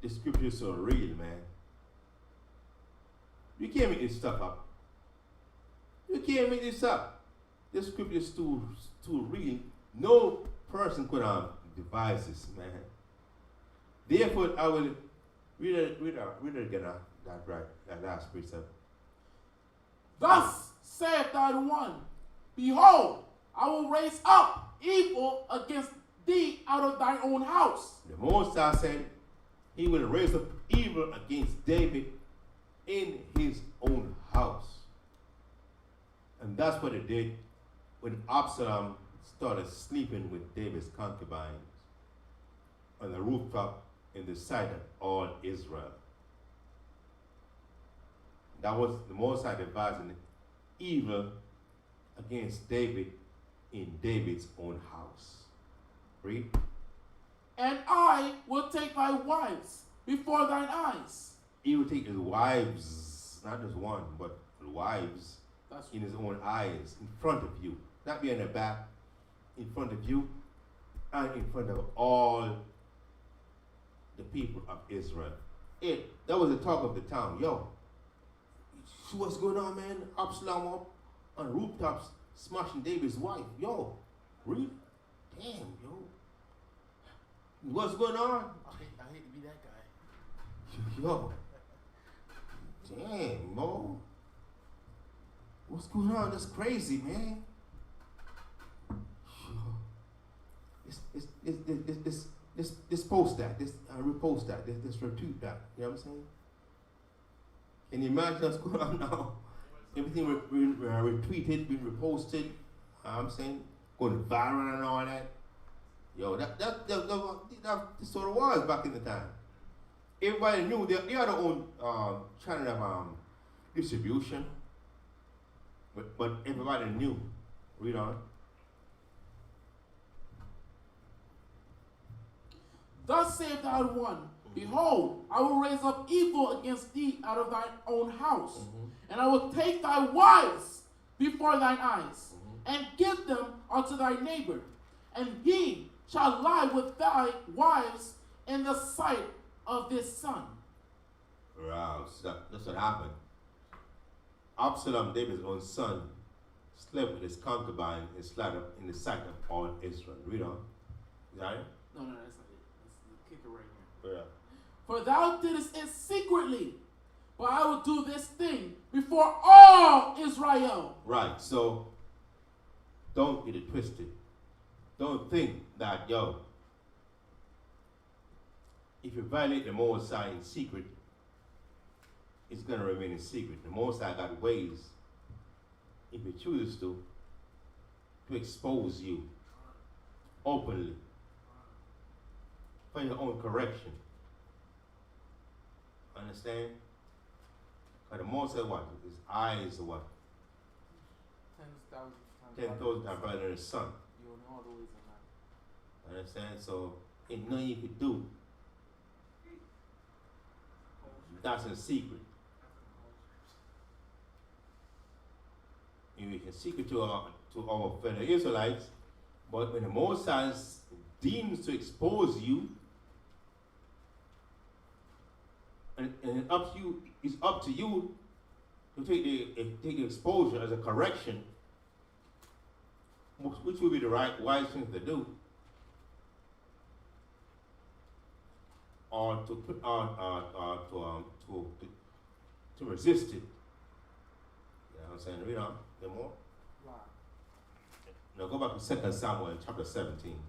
the scripture is so real, man. You can't make this stuff up. You can't make this up. The scripture is too real. No person could devise this, man. Therefore, I will read it again. That last precept. Thus saith thou the one, behold, I will raise up evil against thee out of thine own house. The Most High said he will raise up evil against David in his own house. And that's what it did when Absalom started sleeping with David's concubines on the rooftop in the sight of all Israel. That was the Most High devising evil against David in David's own house. Read. And I will take thy wives before thine eyes. He will take his wives, not just one, but wives, in his own eyes, in front of you. Not behind the back, in front of you, and in front of all the people of Israel. That was the talk of the town. Yo, see what's going on, man? Absalom up on rooftops smashing David's wife. Yo, really? Damn, yo. What's going on? I hate to be that guy. Yo. Damn, Mo. What's going on? That's crazy, man. This post that, this repost that, this retweet that. You know what I'm saying? Can you imagine what's going on now? Everything retweeted, being reposted. You know what I'm saying? Going viral and all that. Yo, that's sort of was back in the time. Everybody knew they had their own channel of distribution, but everybody knew. Read on. Thus saith thou the one, behold, I will raise up evil against thee out of thine own house, and I will take thy wives before thine eyes, and give them unto thy neighbor, and he shall lie with thy wives in the sight of this son. Wow, so that's what happened. Absalom, David's own son, slept with his concubine and slaughtered in the sight of all Israel. Read on. Is that it? No, that's not it. That's the kicker right here. Yeah. For thou didst it secretly, but I will do this thing before all Israel. Right, so don't get it twisted. Don't think that, yo, if you violate the Most High in secret, it's going to remain in secret. The Most High got ways, if he chooses to expose you openly for your own correction. Understand? But the Most High, what? His eyes are what? 10,000 times better than his son. You know all the ways of life. Understand? So, ain't nothing you could do. That's a secret. And we can secret to our fellow Israelites, but when the Most High deems to expose you, and it's up to you to take the exposure as a correction, which will be the wise thing to do, or to resist it. You know what I'm saying? Read on. There more? Wow. Now go back to 2 Samuel chapter 17.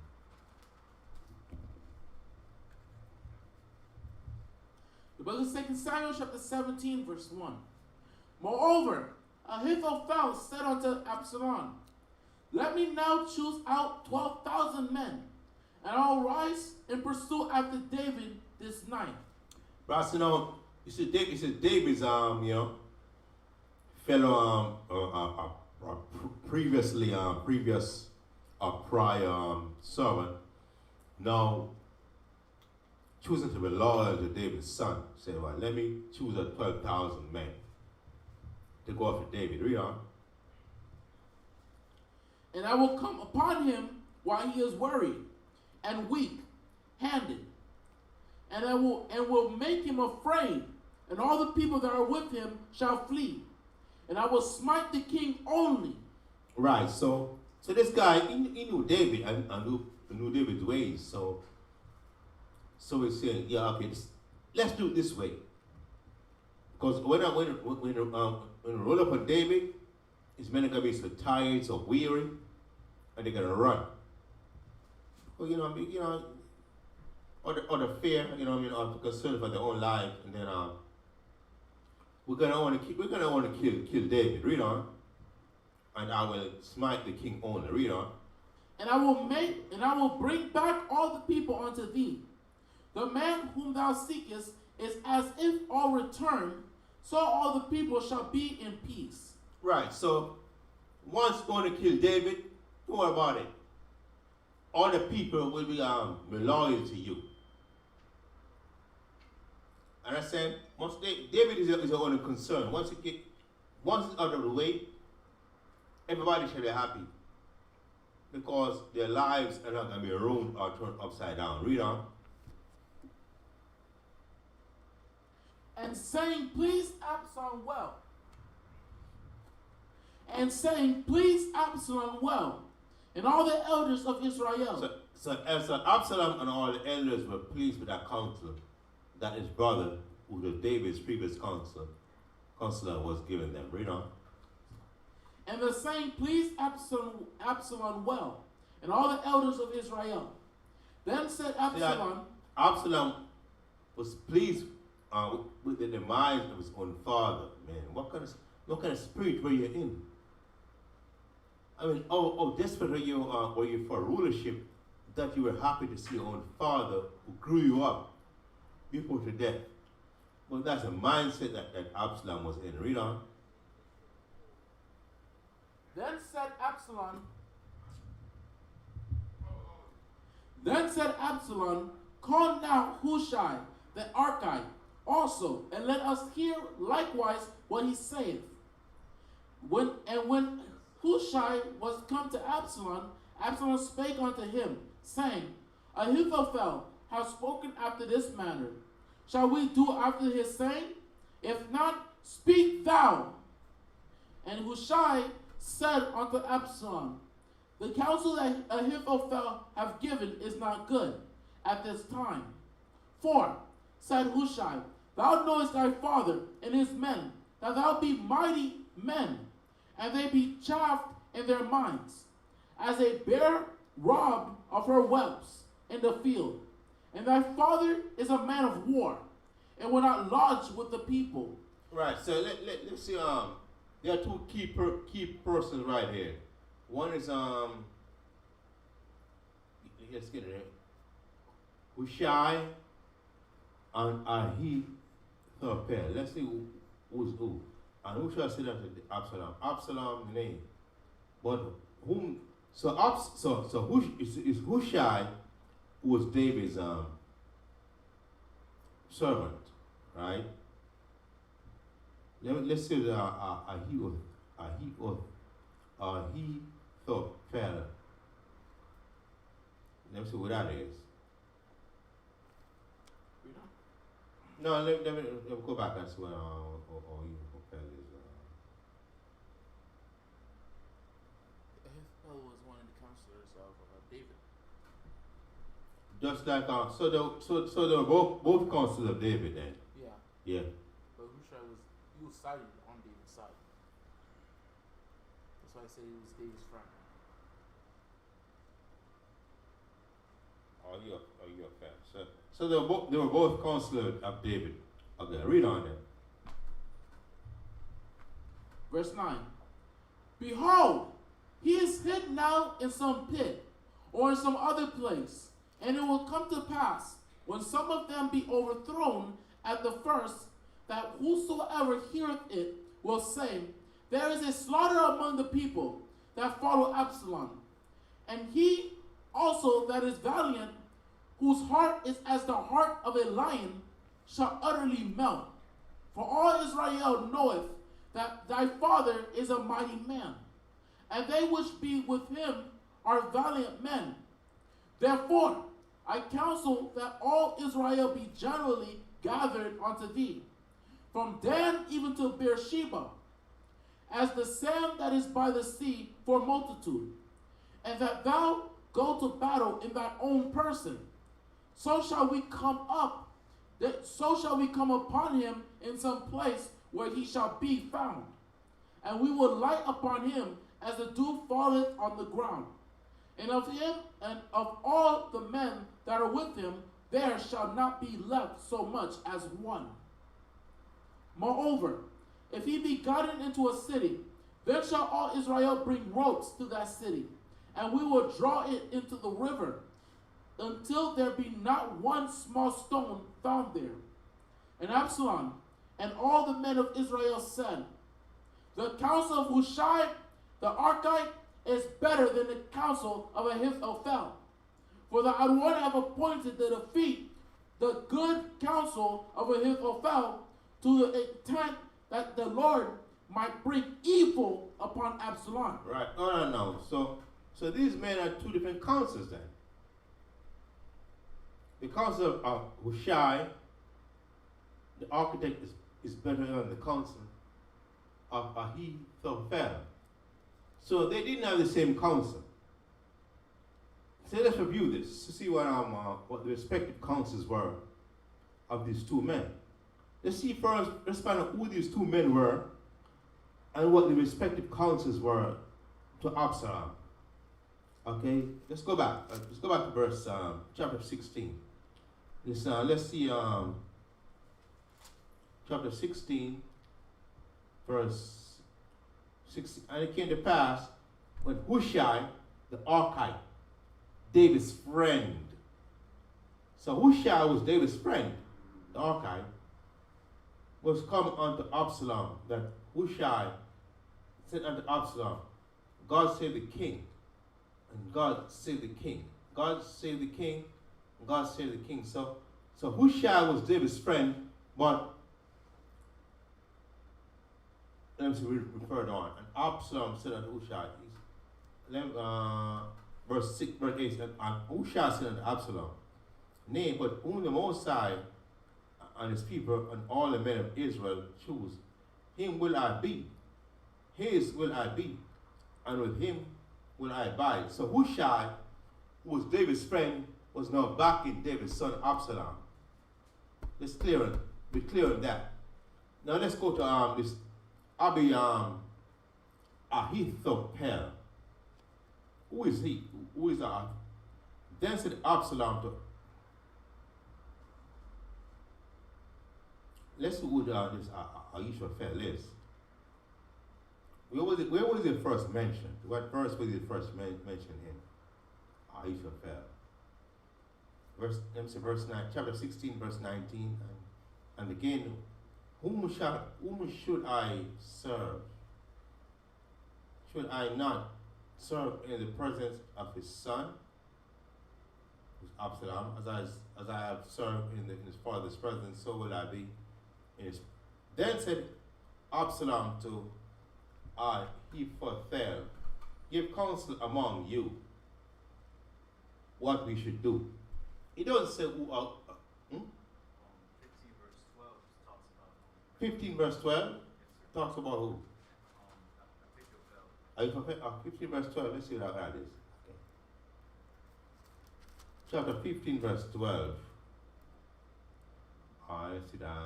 The book of 2 Samuel chapter 17 verse 1. Moreover, Ahithophel said unto Absalom, let me now choose out 12,000 men, and I'll rise and pursue after David this night. But you know, you see David's fellow previously prior servant, now choosing to be loyal to David's son. Say, well, let me choose 12,000 men to go after David. Read on. And I will come upon him while he is worried and weak-handed, and will make him afraid, and all the people that are with him shall flee, and I will smite the king only. Right. So this guy, he knew David and knew David's ways. So he's saying, yeah, okay, let's do it this way. Because when we roll up on David, his men are gonna be so tired, so weary, and they're gonna run. Well, or the fear, or concern for their own life, and then we're gonna want to kill David. Read on. And I will smite the king only. Read on. And I will bring back all the people unto thee. The man whom thou seekest is as if all return, so all the people shall be in peace. Right. So once going to kill David, don't worry about it. All the people will be loyal to you. And I said, once David is our only concern. Once it's out of the way, everybody shall be happy. Because their lives are not going to be ruined or turned upside down. Read on. And saying, please Absalom well. And saying, please Absalom well. And all the elders of Israel. So Absalom and all the elders were pleased with that counsel that his brother, who was David's previous counselor, was giving them. Read on. And the saying pleased Absalom well, and all the elders of Israel. Then said Absalom. Absalom was pleased with the demise of his own father. Man, what kind of spirit were you in? I mean, desperate were you for rulership, that you were happy to see your own father who grew you up be put to death. Well, that's a mindset that Absalom was in. Read on. Then said Absalom, call now Hushai the Archite also, and let us hear likewise what he saith. When Hushai was come to Absalom, Absalom spake unto him, saying, Ahithophel hath spoken after this manner. Shall we do after his saying? If not, speak thou. And Hushai said unto Absalom, the counsel that Ahithophel hath given is not good at this time. For, said Hushai, thou knowest thy father and his men, that thou be mighty men, and they be chaffed in their minds, as a bear robbed of her whelps in the field. And thy father is a man of war, and will not lodge with the people. Right, so let's see, there are two key persons right here. One is, let's get it. Hushai and Ahithophel. Let's see who's who. And who shall say that to Absalom? Absalom name. But whom? So is Hushai, who was David's servant, right? Let's see the Ahithophel. Let me see what that is. No, let me go back and see what Ahithophel is. Ahithophel was one of the counselors of David. Just like so they were both counselors of David then. Yeah. Yeah. But Hushai was sided on David's side. That's why I say he was David's friend. Oh, you're a fan. So they were both counselors of David. Okay, read on then. Verse 9. Behold, he is hid now in some pit, or in some other place, and it will come to pass, when some of them be overthrown at the first, that whosoever heareth it will say, there is a slaughter among the people that follow Absalom. And he also that is valiant, whose heart is as the heart of a lion, shall utterly melt. For all Israel knoweth that thy father is a mighty man, and they which be with him are valiant men. Therefore I counsel that all Israel be generally gathered unto thee, from Dan even to Beersheba, as the sand that is by the sea for multitude, and that thou go to battle in thy own person. So shall we come upon him in some place where he shall be found, and we will light upon him as the dew falleth on the ground. And of him and of all the men that are with him, there shall not be left so much as one. Moreover, if he be gotten into a city, then shall all Israel bring ropes to that city, and we will draw it into the river, until there be not one small stone found there. And Absalom and all the men of Israel said, the counsel of Hushai the Archite is better than the counsel of Ahithophel. For the Adonai have appointed to defeat the good counsel of Ahithophel, to the intent that the Lord might bring evil upon Absalom. Right. No. So these men are two different counsels then. The counsel of Hushai, the architect, is better than the counsel of Ahithophel. So they didn't have the same counsel. So let's review this to see what the respective counsels were of these two men. Let's see first, let's find out who these two men were and what the respective counsels were to Absalom. Okay, let's go back. Let's go back to verse chapter 16. Let's see chapter 16, verse 16. And it came to pass when Hushai the Archite, David's friend. So Hushai was David's friend, the Archite, was come unto Absalom, that Hushai said unto Absalom, God save the king, and God save the king. God save the king, and God save the king. So Hushai was David's friend, but let me see, we referred on. And Absalom said unto Hushai, verse 6, verse 8 said, and Hushai said unto Absalom, nay, but whom the Most High and his people and all the men of Israel choose, him will I be. His will I be, and with him will I abide. So Hushai, who was David's friend, was now backing David's son Absalom. Let's be clear on that. Now let's go to this Ahithophel. Who is he? Who is that? Then said Absalom to. Let's see who this Ahithophel is. Where was it first mentioned? What verse was it first mentioned in? Ahithophel. Verse 9, chapter 16, verse 19. And again, whom should I serve? Should I not serve in the presence of his son, Absalom, as I have served in his father's presence, so will I be in his. Then said Absalom to Ahithophel, give counsel among you what we should do. He doesn't say who. 15 verse 12 talks about who? Ahithophel. 15 verse 12. Let's see how that is. Okay. Chapter 15 verse 12. Let's see that.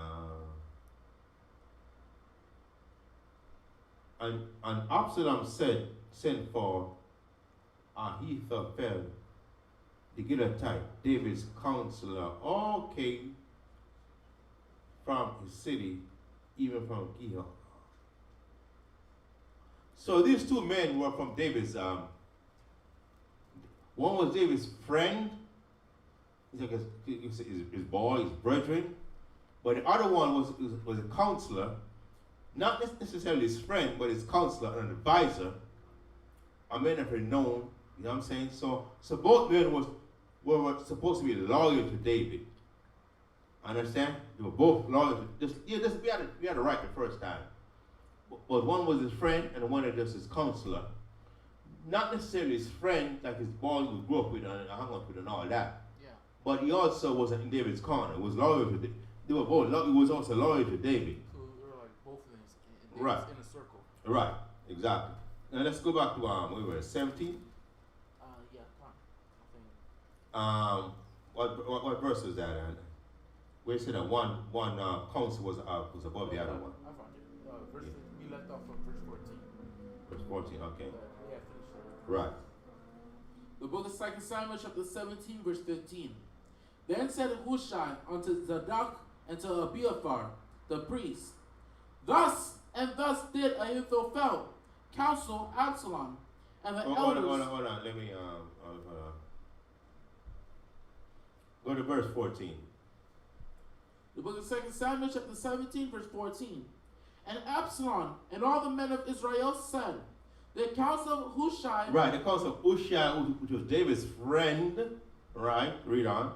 And Absalom sent for Ahithophel the Gileadite, David's counselor, all came from his city, even from Gihon. So these two men were from David's. One was David's friend, he's like his boy, his brethren, but the other one was a counselor, not necessarily his friend, but his counselor and advisor, a man of renown, you know what I'm saying? So both men were supposed to be loyal to David. Understand? They were both loyal to we had it right the first time. But one was his friend and one was his counselor. Not necessarily his friend, like his boy who grew up with and hung up with and all that. Yeah. But he also was in David's corner. He was loyal to David. They were both. He was also loyal to David. So they were like both of them right. in a circle. Right. Exactly. Now let's go back to we were 17. Yeah. Come on. What verse is that? Where you said that one counsel was above the other one. I found it. We left off from verse 14. Verse 14. Okay. Yeah, finish that. Right. The book of 2 Samuel, chapter 17, verse 15. Then said Hushai unto Zadok and to Abiathar, the priest, Thus and thus did Ahithophel counsel Absalom, and the elders... Hold on. Let me... Go to verse 14. The book of 2 Samuel, chapter 17, verse 14. And Absalom and all the men of Israel said, The counsel of Hushai... Right, the counsel of Hushai, which was David's friend. Right, read on.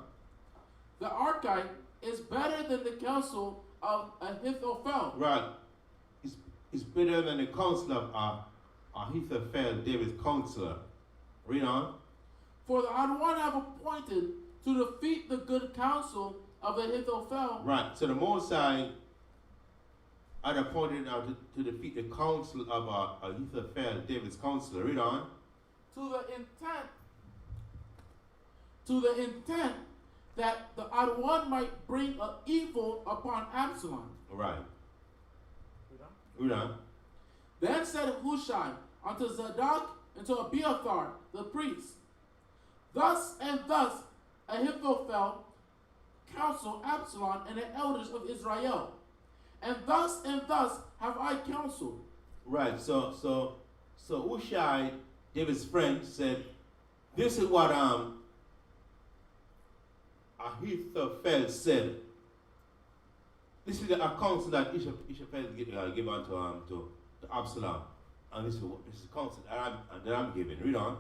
The Archite is better than the counsel of Ahithophel. Right. It's better than the counsel of Ahithophel, David's counselor. Read on. For the Adonai have appointed to defeat the good counsel of Ahithophel. Right. So the Mosai had appointed to defeat the counsel of Ahithophel, David's counselor. Read on. To the intent that the Adonai might bring an evil upon Absalom. Right. Read on. Then said Hushai unto Zadok and to Abiathar the priest, Thus and thus Ahithophel counsel Absalom and the elders of Israel, and thus have I counseled. Right. So Hushai, David's friend, said, "This is what Ahithophel said. This is a counsel that Ahithophel gave unto to Absalom, and this is counsel that I'm giving." Read on.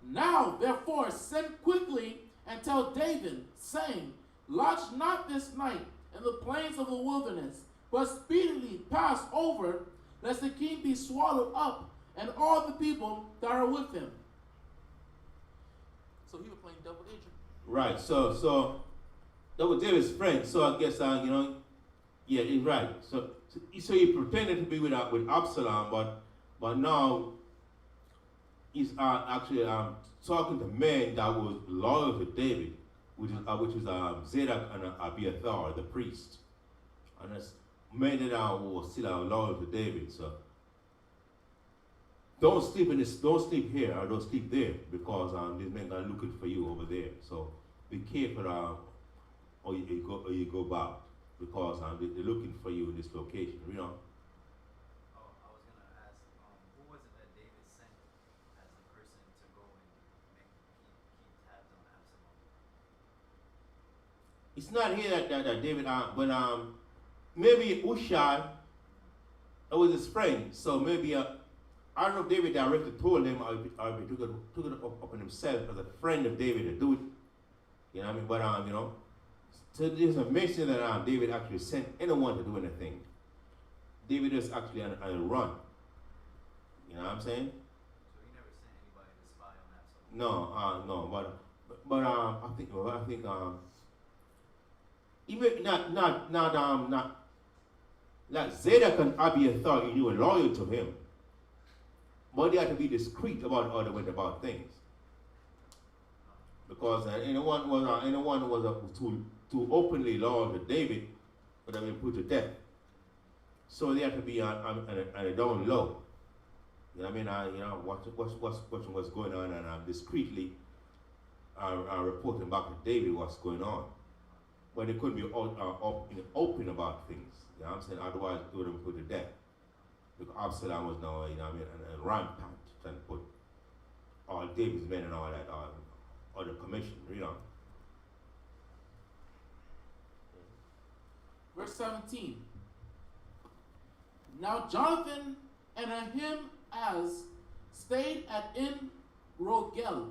Now, therefore, send quickly and tell David, saying, Lodge not this night in the plains of the wilderness, but speedily pass over, lest the king be swallowed up, and all the people that are with him. So he was playing double agent. Right. So that was David's friend. So I guess yeah, he's right. So he pretended to be with Absalom, but now he's actually talking to men that was loyal to David, which is Zadok and Abiathar, the priest, and that's men that were still loyal to David. So don't sleep here or don't sleep there, because these men are looking for you over there. So be careful or you go back, because they're looking for you in this location. You know. It's not here that David, but maybe Hushai, that was his friend. So maybe I don't know if David directly told him, or if he took it up on himself as a friend of David to do it. You know what I mean? But so there's a mention that David actually sent anyone to do anything. David is actually on a run. You know what I'm saying? So he never sent anybody to spy on Absalom. No, but I think even not like Zadok and Abiathar, you were loyal to him, but they had to be discreet about how they went about things, because anyone who was too openly loyal to David would have been put to death. So they had to be on a down low. You know what I mean? Watching what's going on, and discreetly reporting back to David what's going on. But they couldn't be open about things. You know what I'm saying? Otherwise, they would have been put to death. Because Absalom was now, a rampant, trying to put all David's men and all that on the commission, you know. Verse 17. Now Jonathan and Ahimaaz stayed at En Rogel,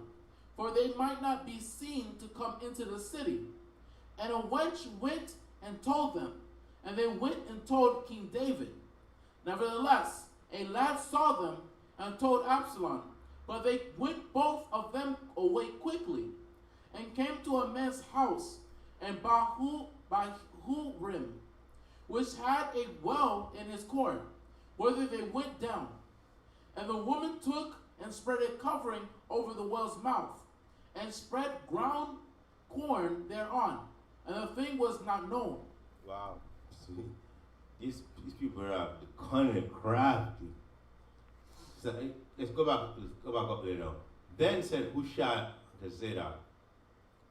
for they might not be seen to come into the city. And a wench went and told them, and they went and told King David. Nevertheless, a lad saw them and told Absalom, but they went both of them away quickly, and came to a man's house in Bahurim, which had a well in his court, whither they went down. And the woman took and spread a covering over the well's mouth, and spread ground corn thereon, and the thing was not known. Wow. See, these people are cunning and crafty. So let's go back up there now. Then said Hushai to Zadok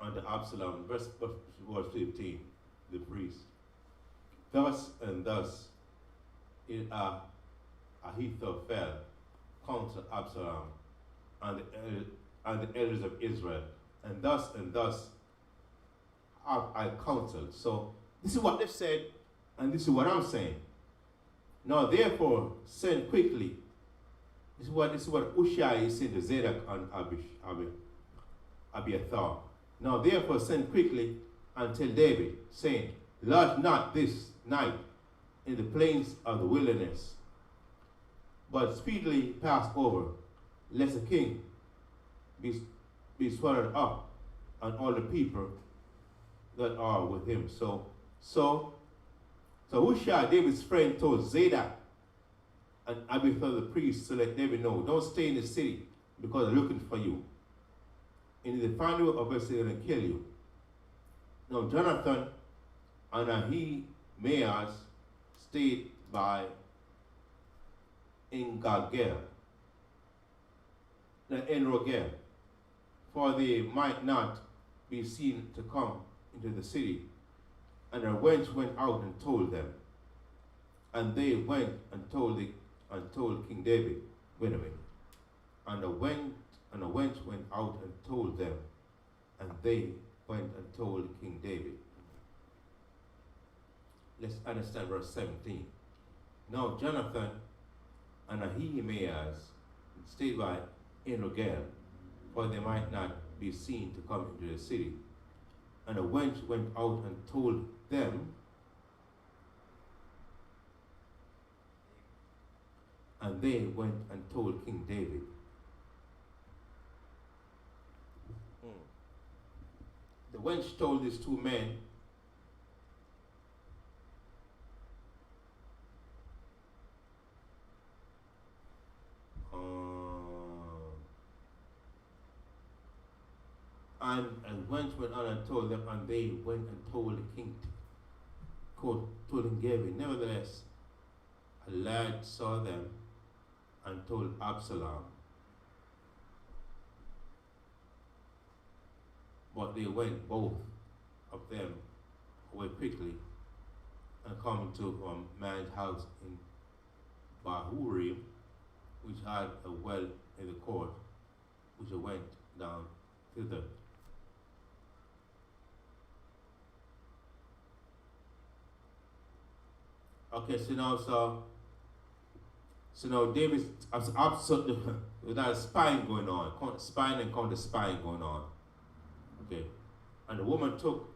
unto Absalom, verse 15, the priest. Thus and thus Ahithophel counsel Absalom and the elders of Israel, and thus I counseled. So this is what they've said, and this is what I'm saying. Now therefore send quickly. This is what Hushai is saying to Zadok and Abiathar. Now therefore send quickly and tell David, saying, lodge not this night in the plains of the wilderness, but speedily pass over, lest the king be swallowed up, and all the people that are with him. So Hushai, David's friend, told Zadok and Abiathar the priest to let David know, don't stay in the city because they're looking for you. And if they find you, obviously they're going to kill you. Now Jonathan and Ahimaaz stayed by En Rogel, for they might not be seen to come into the city. And their wench went out and told them. And they went and told King David. Wait a minute. And the wench went out and told them. And they went and told King David. Let's understand verse 17. Now Jonathan and Ahimaaz stayed by En Rogel, for they might not be seen to come into the city. And the wench went out and told them, and they went and told King David. The wench told these two men, and wench went on and told them, and they went and told the king, told King David. Nevertheless, a lad saw them and told Absalom. But they went both of them away quickly and come to a man's house in Bahurim, which had a well in the court, which went down thither. Okay, so now David has absolutely without spying going on, spying and counter spying going on. Okay, and the woman took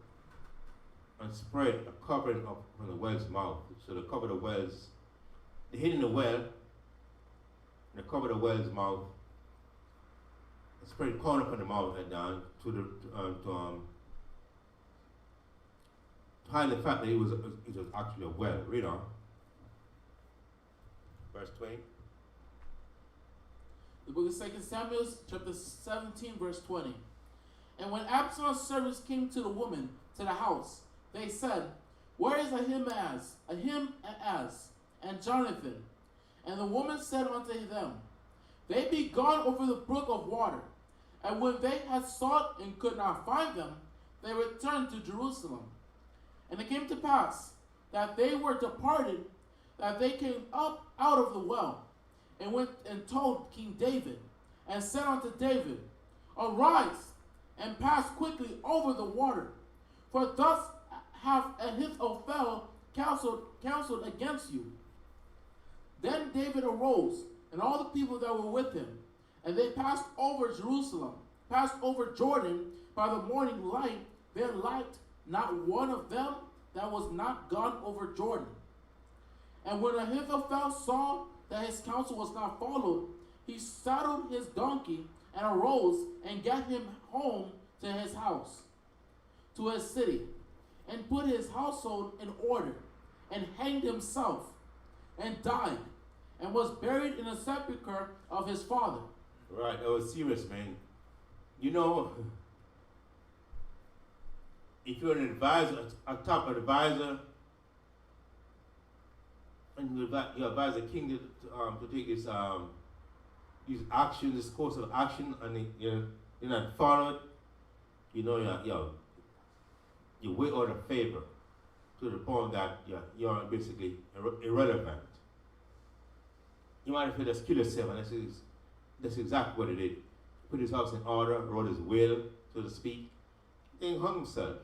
and spread a covering up from the well's mouth. So they covered the wells, they hid in the well, and they covered the well's mouth, and spread corn up on the mouth and down to hide the fact that it was actually a well. Read on. Verse 20. The book of 2 Samuel, chapter 17, verse 20. And when Absalom's servants came to the woman, to the house, they said, where is Ahimaaz, and Jonathan? And the woman said unto them, they be gone over the brook of water. And when they had sought and could not find them, they returned to Jerusalem. And it came to pass that they were departed, that they came up out of the well, and went and told King David, and said unto David, arise, and pass quickly over the water. For thus hath Ahithophel counseled against you. Then David arose, and all the people that were with him, and they passed over Jordan by the morning light. There lacked not one of them that was not gone over Jordan. And when Ahithophel saw that his counsel was not followed, he saddled his donkey and arose and got him home to his house, to his city, and put his household in order, and hanged himself, and died, and was buried in the sepulchre of his father. Right, that was serious, man. You know, if you're an advisor, a top advisor, and you advise the king to take his action, this course of action, and you're not followed, you know, you're way out of favor to the point that you're basically irrelevant. You might have to just kill yourself, and that's exactly what he did. Put his house in order, wrote his will, so to speak, then hung himself.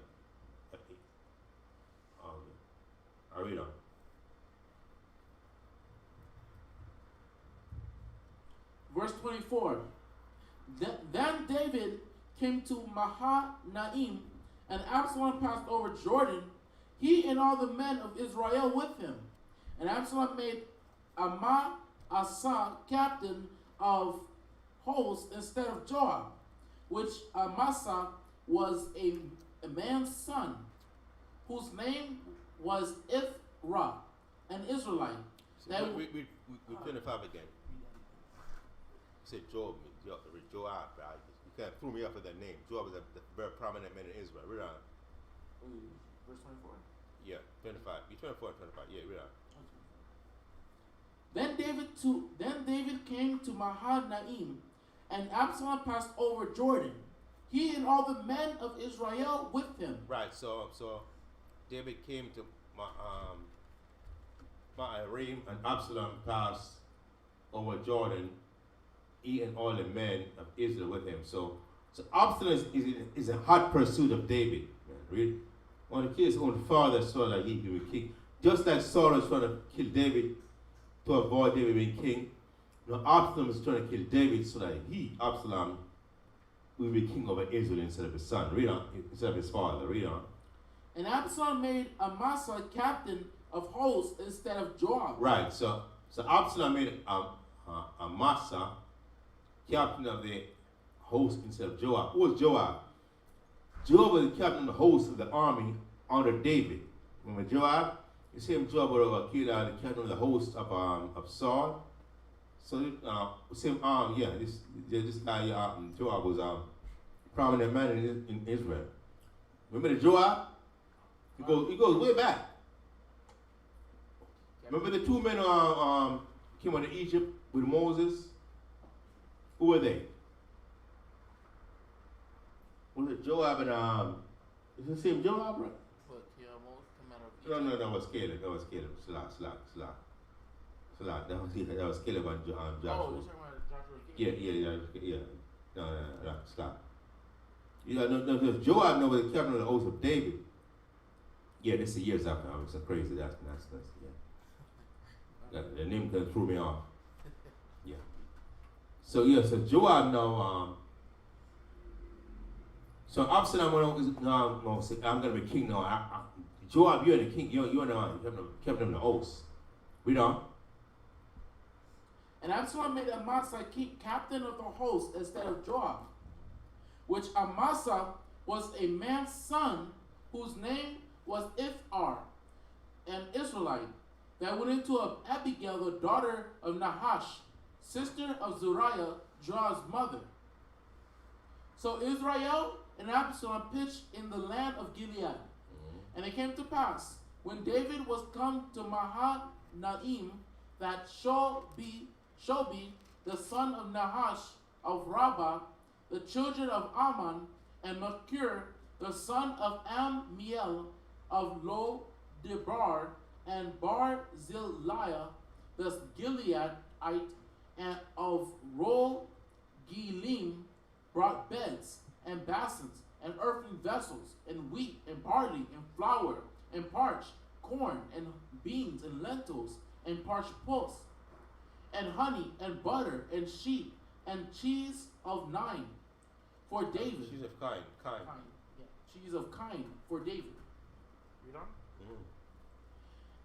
I read on. Verse 24. Then David came to Mahanaim, and Absalom passed over Jordan, he and all the men of Israel with him. And Absalom made Amasa captain of hosts instead of Joab, which Amasa was a man's son, whose name was Ithra, an Israelite. So we 25 again. You said Joab, right? You can't throw me off with that name. Joab is a very prominent man in Israel. Read on. Verse 24? Yeah, 25. You 24 and 25. Yeah, read on. Then David came to Mahanaim, and Absalom passed over Jordan, he and all the men of Israel with him. Right. So David came to Mahanaim, And Absalom passed over Jordan, he and all the men of Israel with him. So Absalom is a hot pursuit of David. Read. When he killed his own father, Saul, that he be king. Just like Saul was trying to kill David to avoid David being king, now Absalom is trying to kill David so that Absalom, will be king over Israel instead of his son. Read on. Instead of his father. Read on. And Absalom made Amasa captain of hosts instead of Joab. Right. So Absalom made Amasa captain of the host instead of Joab. Who was Joab? Joab was the captain of the host of the army under David. Remember Joab? You see him, Joab was the captain of the host of Saul. So same this guy Joab was a prominent man in Israel. Remember the Joab? He goes way back. Remember the two men came out of Egypt with Moses? Who were they? Was it Joab and is it the same Joab, right? No, that was Caleb. Salah. That was Caleb and Joshua. Oh, you're talking about Joshua? Yeah. No, stop. No, Joab was the captain of the host of David. Yeah, this is years after. I was so crazy. That's yeah. The name kind of threw me off. Yeah. So Joab now. So Absalom say, I'm going to be king now. Joab, you're the king. You're the captain of the host. Read on. And Absalom made Amasa captain of the host instead of Joab, which Amasa was a man's son, whose name was Ithra, an Israelite, that went into Abigail, the daughter of Nahash, sister of Zuriah, Joab's mother. So Israel and Absalom pitched in the land of Gilead. And it came to pass, when David was come to Mahanaim, that Shobi, the son of Nahash of Rabbah, the children of Ammon, and Machir, the son of Ammiel of Lo-Debar, and Barzillai, the Gileadite, and of Rogelim, brought beds and basins and earthen vessels and wheat and barley and flour and parched corn and beans and lentils and parched pulse and honey and butter and sheep and cheese of 9 for David. Cheese of kind. Yeah. Cheese of kind for David. Read on.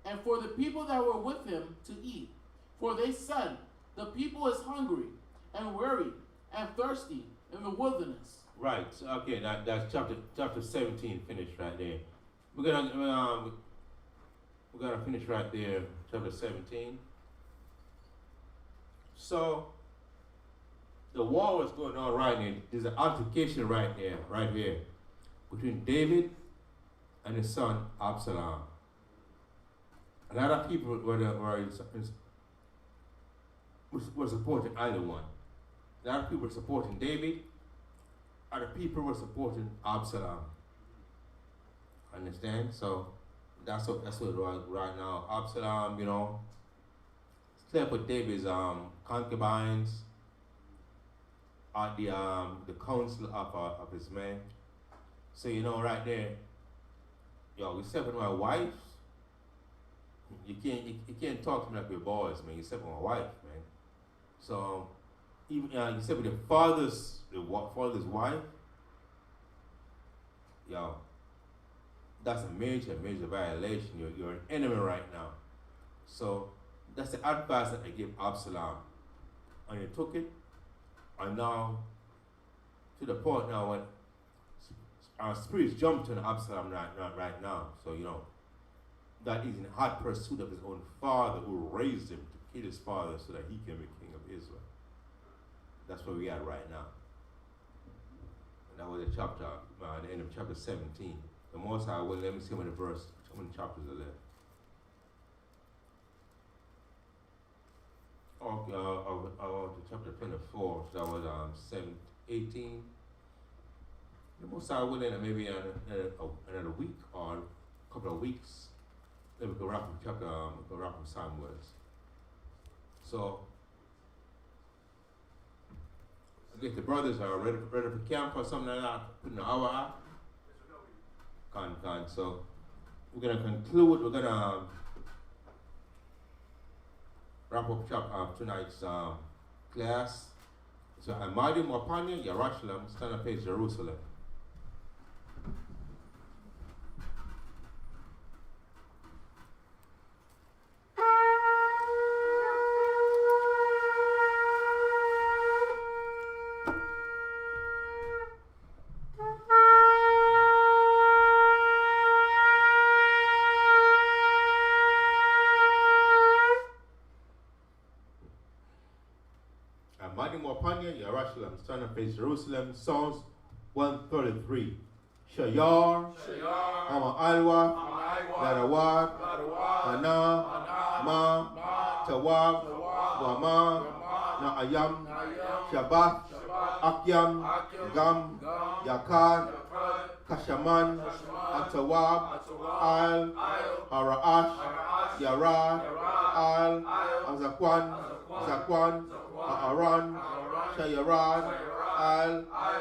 And for the people that were with him to eat. For they said, the people is hungry and weary and thirsty in the wilderness. Right. So, okay. That's chapter 17 finished right there. We're gonna finish right there. Chapter 17. So the war was going on right there. There's an altercation right here, between David and his son Absalom. A lot of people were supporting either one. A lot of people were supporting David. Other people were supporting Absalom. Understand? So that's what it was right now. Absalom, slept with David's concubines at the council of his men. So right there, we slept with my wife. You can't talk to me like we're boys, man. You slept with my wife, man. So even you slept with the father's wife. That's a major violation. You're an enemy right now. So that's the advice that I give Absalom, and he took it. And now, to the point now when our spirits jumped on Absalom right now. So that he's in hot pursuit of his own father, who raised him to kill his father so that he can be king of Israel. That's where we are right now. And that was the end of chapter 17. The Most High will, let me see how many chapters are left. To chapter 24, so that was 18. The Most High will, maybe another week or a couple of weeks. Then we can wrap up Samuel's. So I guess the brothers are ready for camp or something like that. Putting an hour out. So we're gonna conclude. We're gonna wrap up tonight's class. So Amadim Wapanya, Yerushalayim, stand up page Jerusalem. Stand up face Jerusalem, Psalms 133. Shayar, Ama Alwa, Ladawad, Ana, Ma, Tawab, Wama, Naayam, Shabbat, Akyam, Gam, Yakad, Kashaman, Atawab, Al, Haraash, Yarad, Al, Azakwan, Zakwan, Aaron, Shayarad, Al,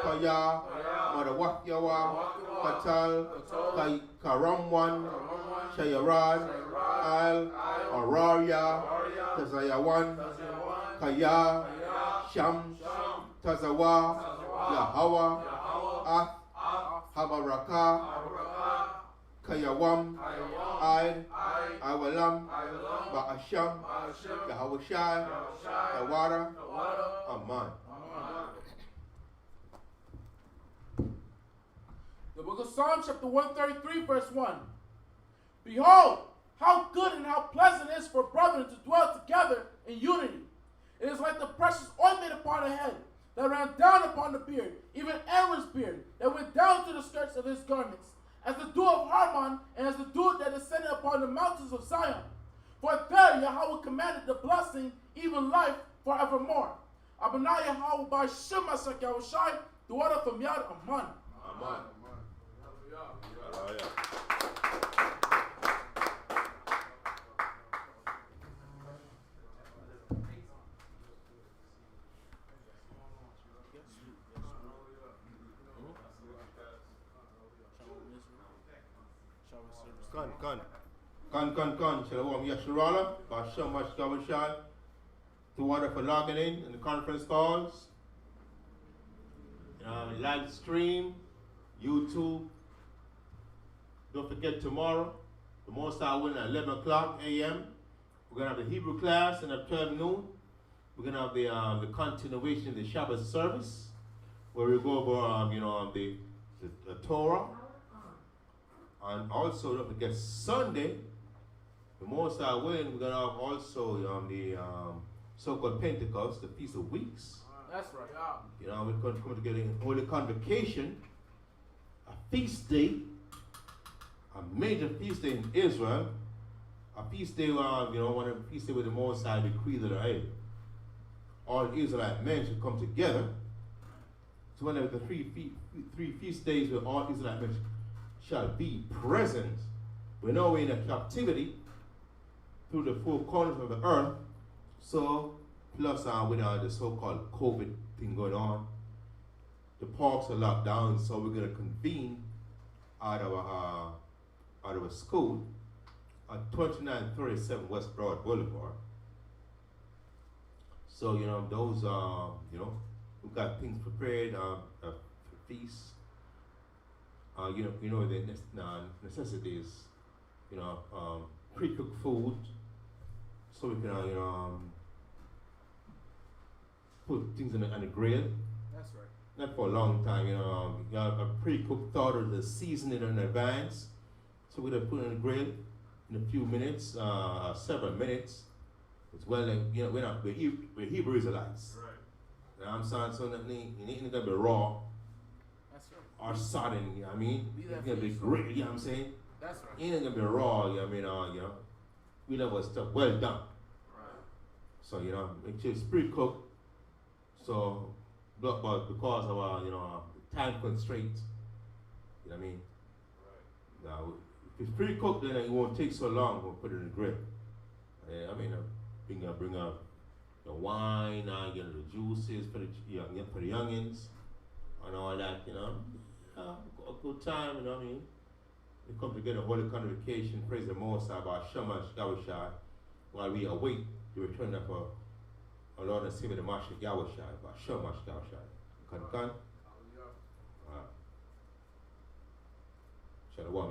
Kaya, Madawakyawa, Katal, Karamwan, Shayarad, Al, Araria, Tazayawan, Kaya, Sham, Tazawa, Yahawa, Habaraka, Kayawam, Awalam, Ba'asham, Yahawashai, Yawara, Aman. The book of Psalms, chapter 133, verse 1. Behold, how good and how pleasant it is for brethren to dwell together in unity. It is like the precious ointment upon the head that ran down upon the beard, even Aaron's beard, that went down to the skirts of his garments, as the dew of Harmon, and as the dew that descended upon the mountains of Zion. For there Yahweh commanded the blessing, even life forevermore. Abinah Yahweh by Shema Shai, the water from Yad Aman. Amen. Hallelujah. Con. Kan, Shalom, Yasharala, Basham, Mashkawashai, to order for logging in the conference calls, live stream, YouTube. Don't forget tomorrow, the Most High will at 11 o'clock a.m. We're going to have the Hebrew class and at 12 noon. We're going to have the continuation of the Shabbat service, where we go over, the Torah. And also, don't forget Sunday, the Most High willing, we're going to have also the so-called Pentecost, the Feast of Weeks. That's right. We're going to come together in Holy Convocation, a feast day, a major feast day in Israel, a feast day, one of the feast day where the Most High decreed that all Israelite men should come together. So when the three feast days where all Israelite men shall be present, we know we're in a captivity through the four corners of the earth. So, plus with the so-called COVID thing going on, the parks are locked down. So we're going to convene out of a school at 2937 West Broad Boulevard. So those we've got things prepared for feasts. The necessities, pre-cooked food, so we can put things on the grill. That's right. Not for a long time, you have a pre-cooked thought of the seasoning in advance. So we're gonna put it on the grill in a few minutes, several minutes. It's well, we're Hebrew Israelites. Right. You know what I'm saying? So it ain't gonna be raw. That's right. Or sodden, you know what I mean? It's gonna be grilled, you know what I'm saying? That's right. It ain't gonna be raw, you know what I mean? We love stuff well done. Right. So, it's pre-cooked. So, but because of our, time constraints, you know what I mean? Right. Now, if it's pre-cooked, then it won't take so long. We'll put it in the grill. Bring up the wine, the juices for the youngins, and all that, a good time, you know what I mean? We come together, holy convocation, praise the Most High, about Shamash Yahushai, while we await the return of our Lord and Savior, the Mashiach Yahushai, about Shamash Yahushai. Kan. Shalom.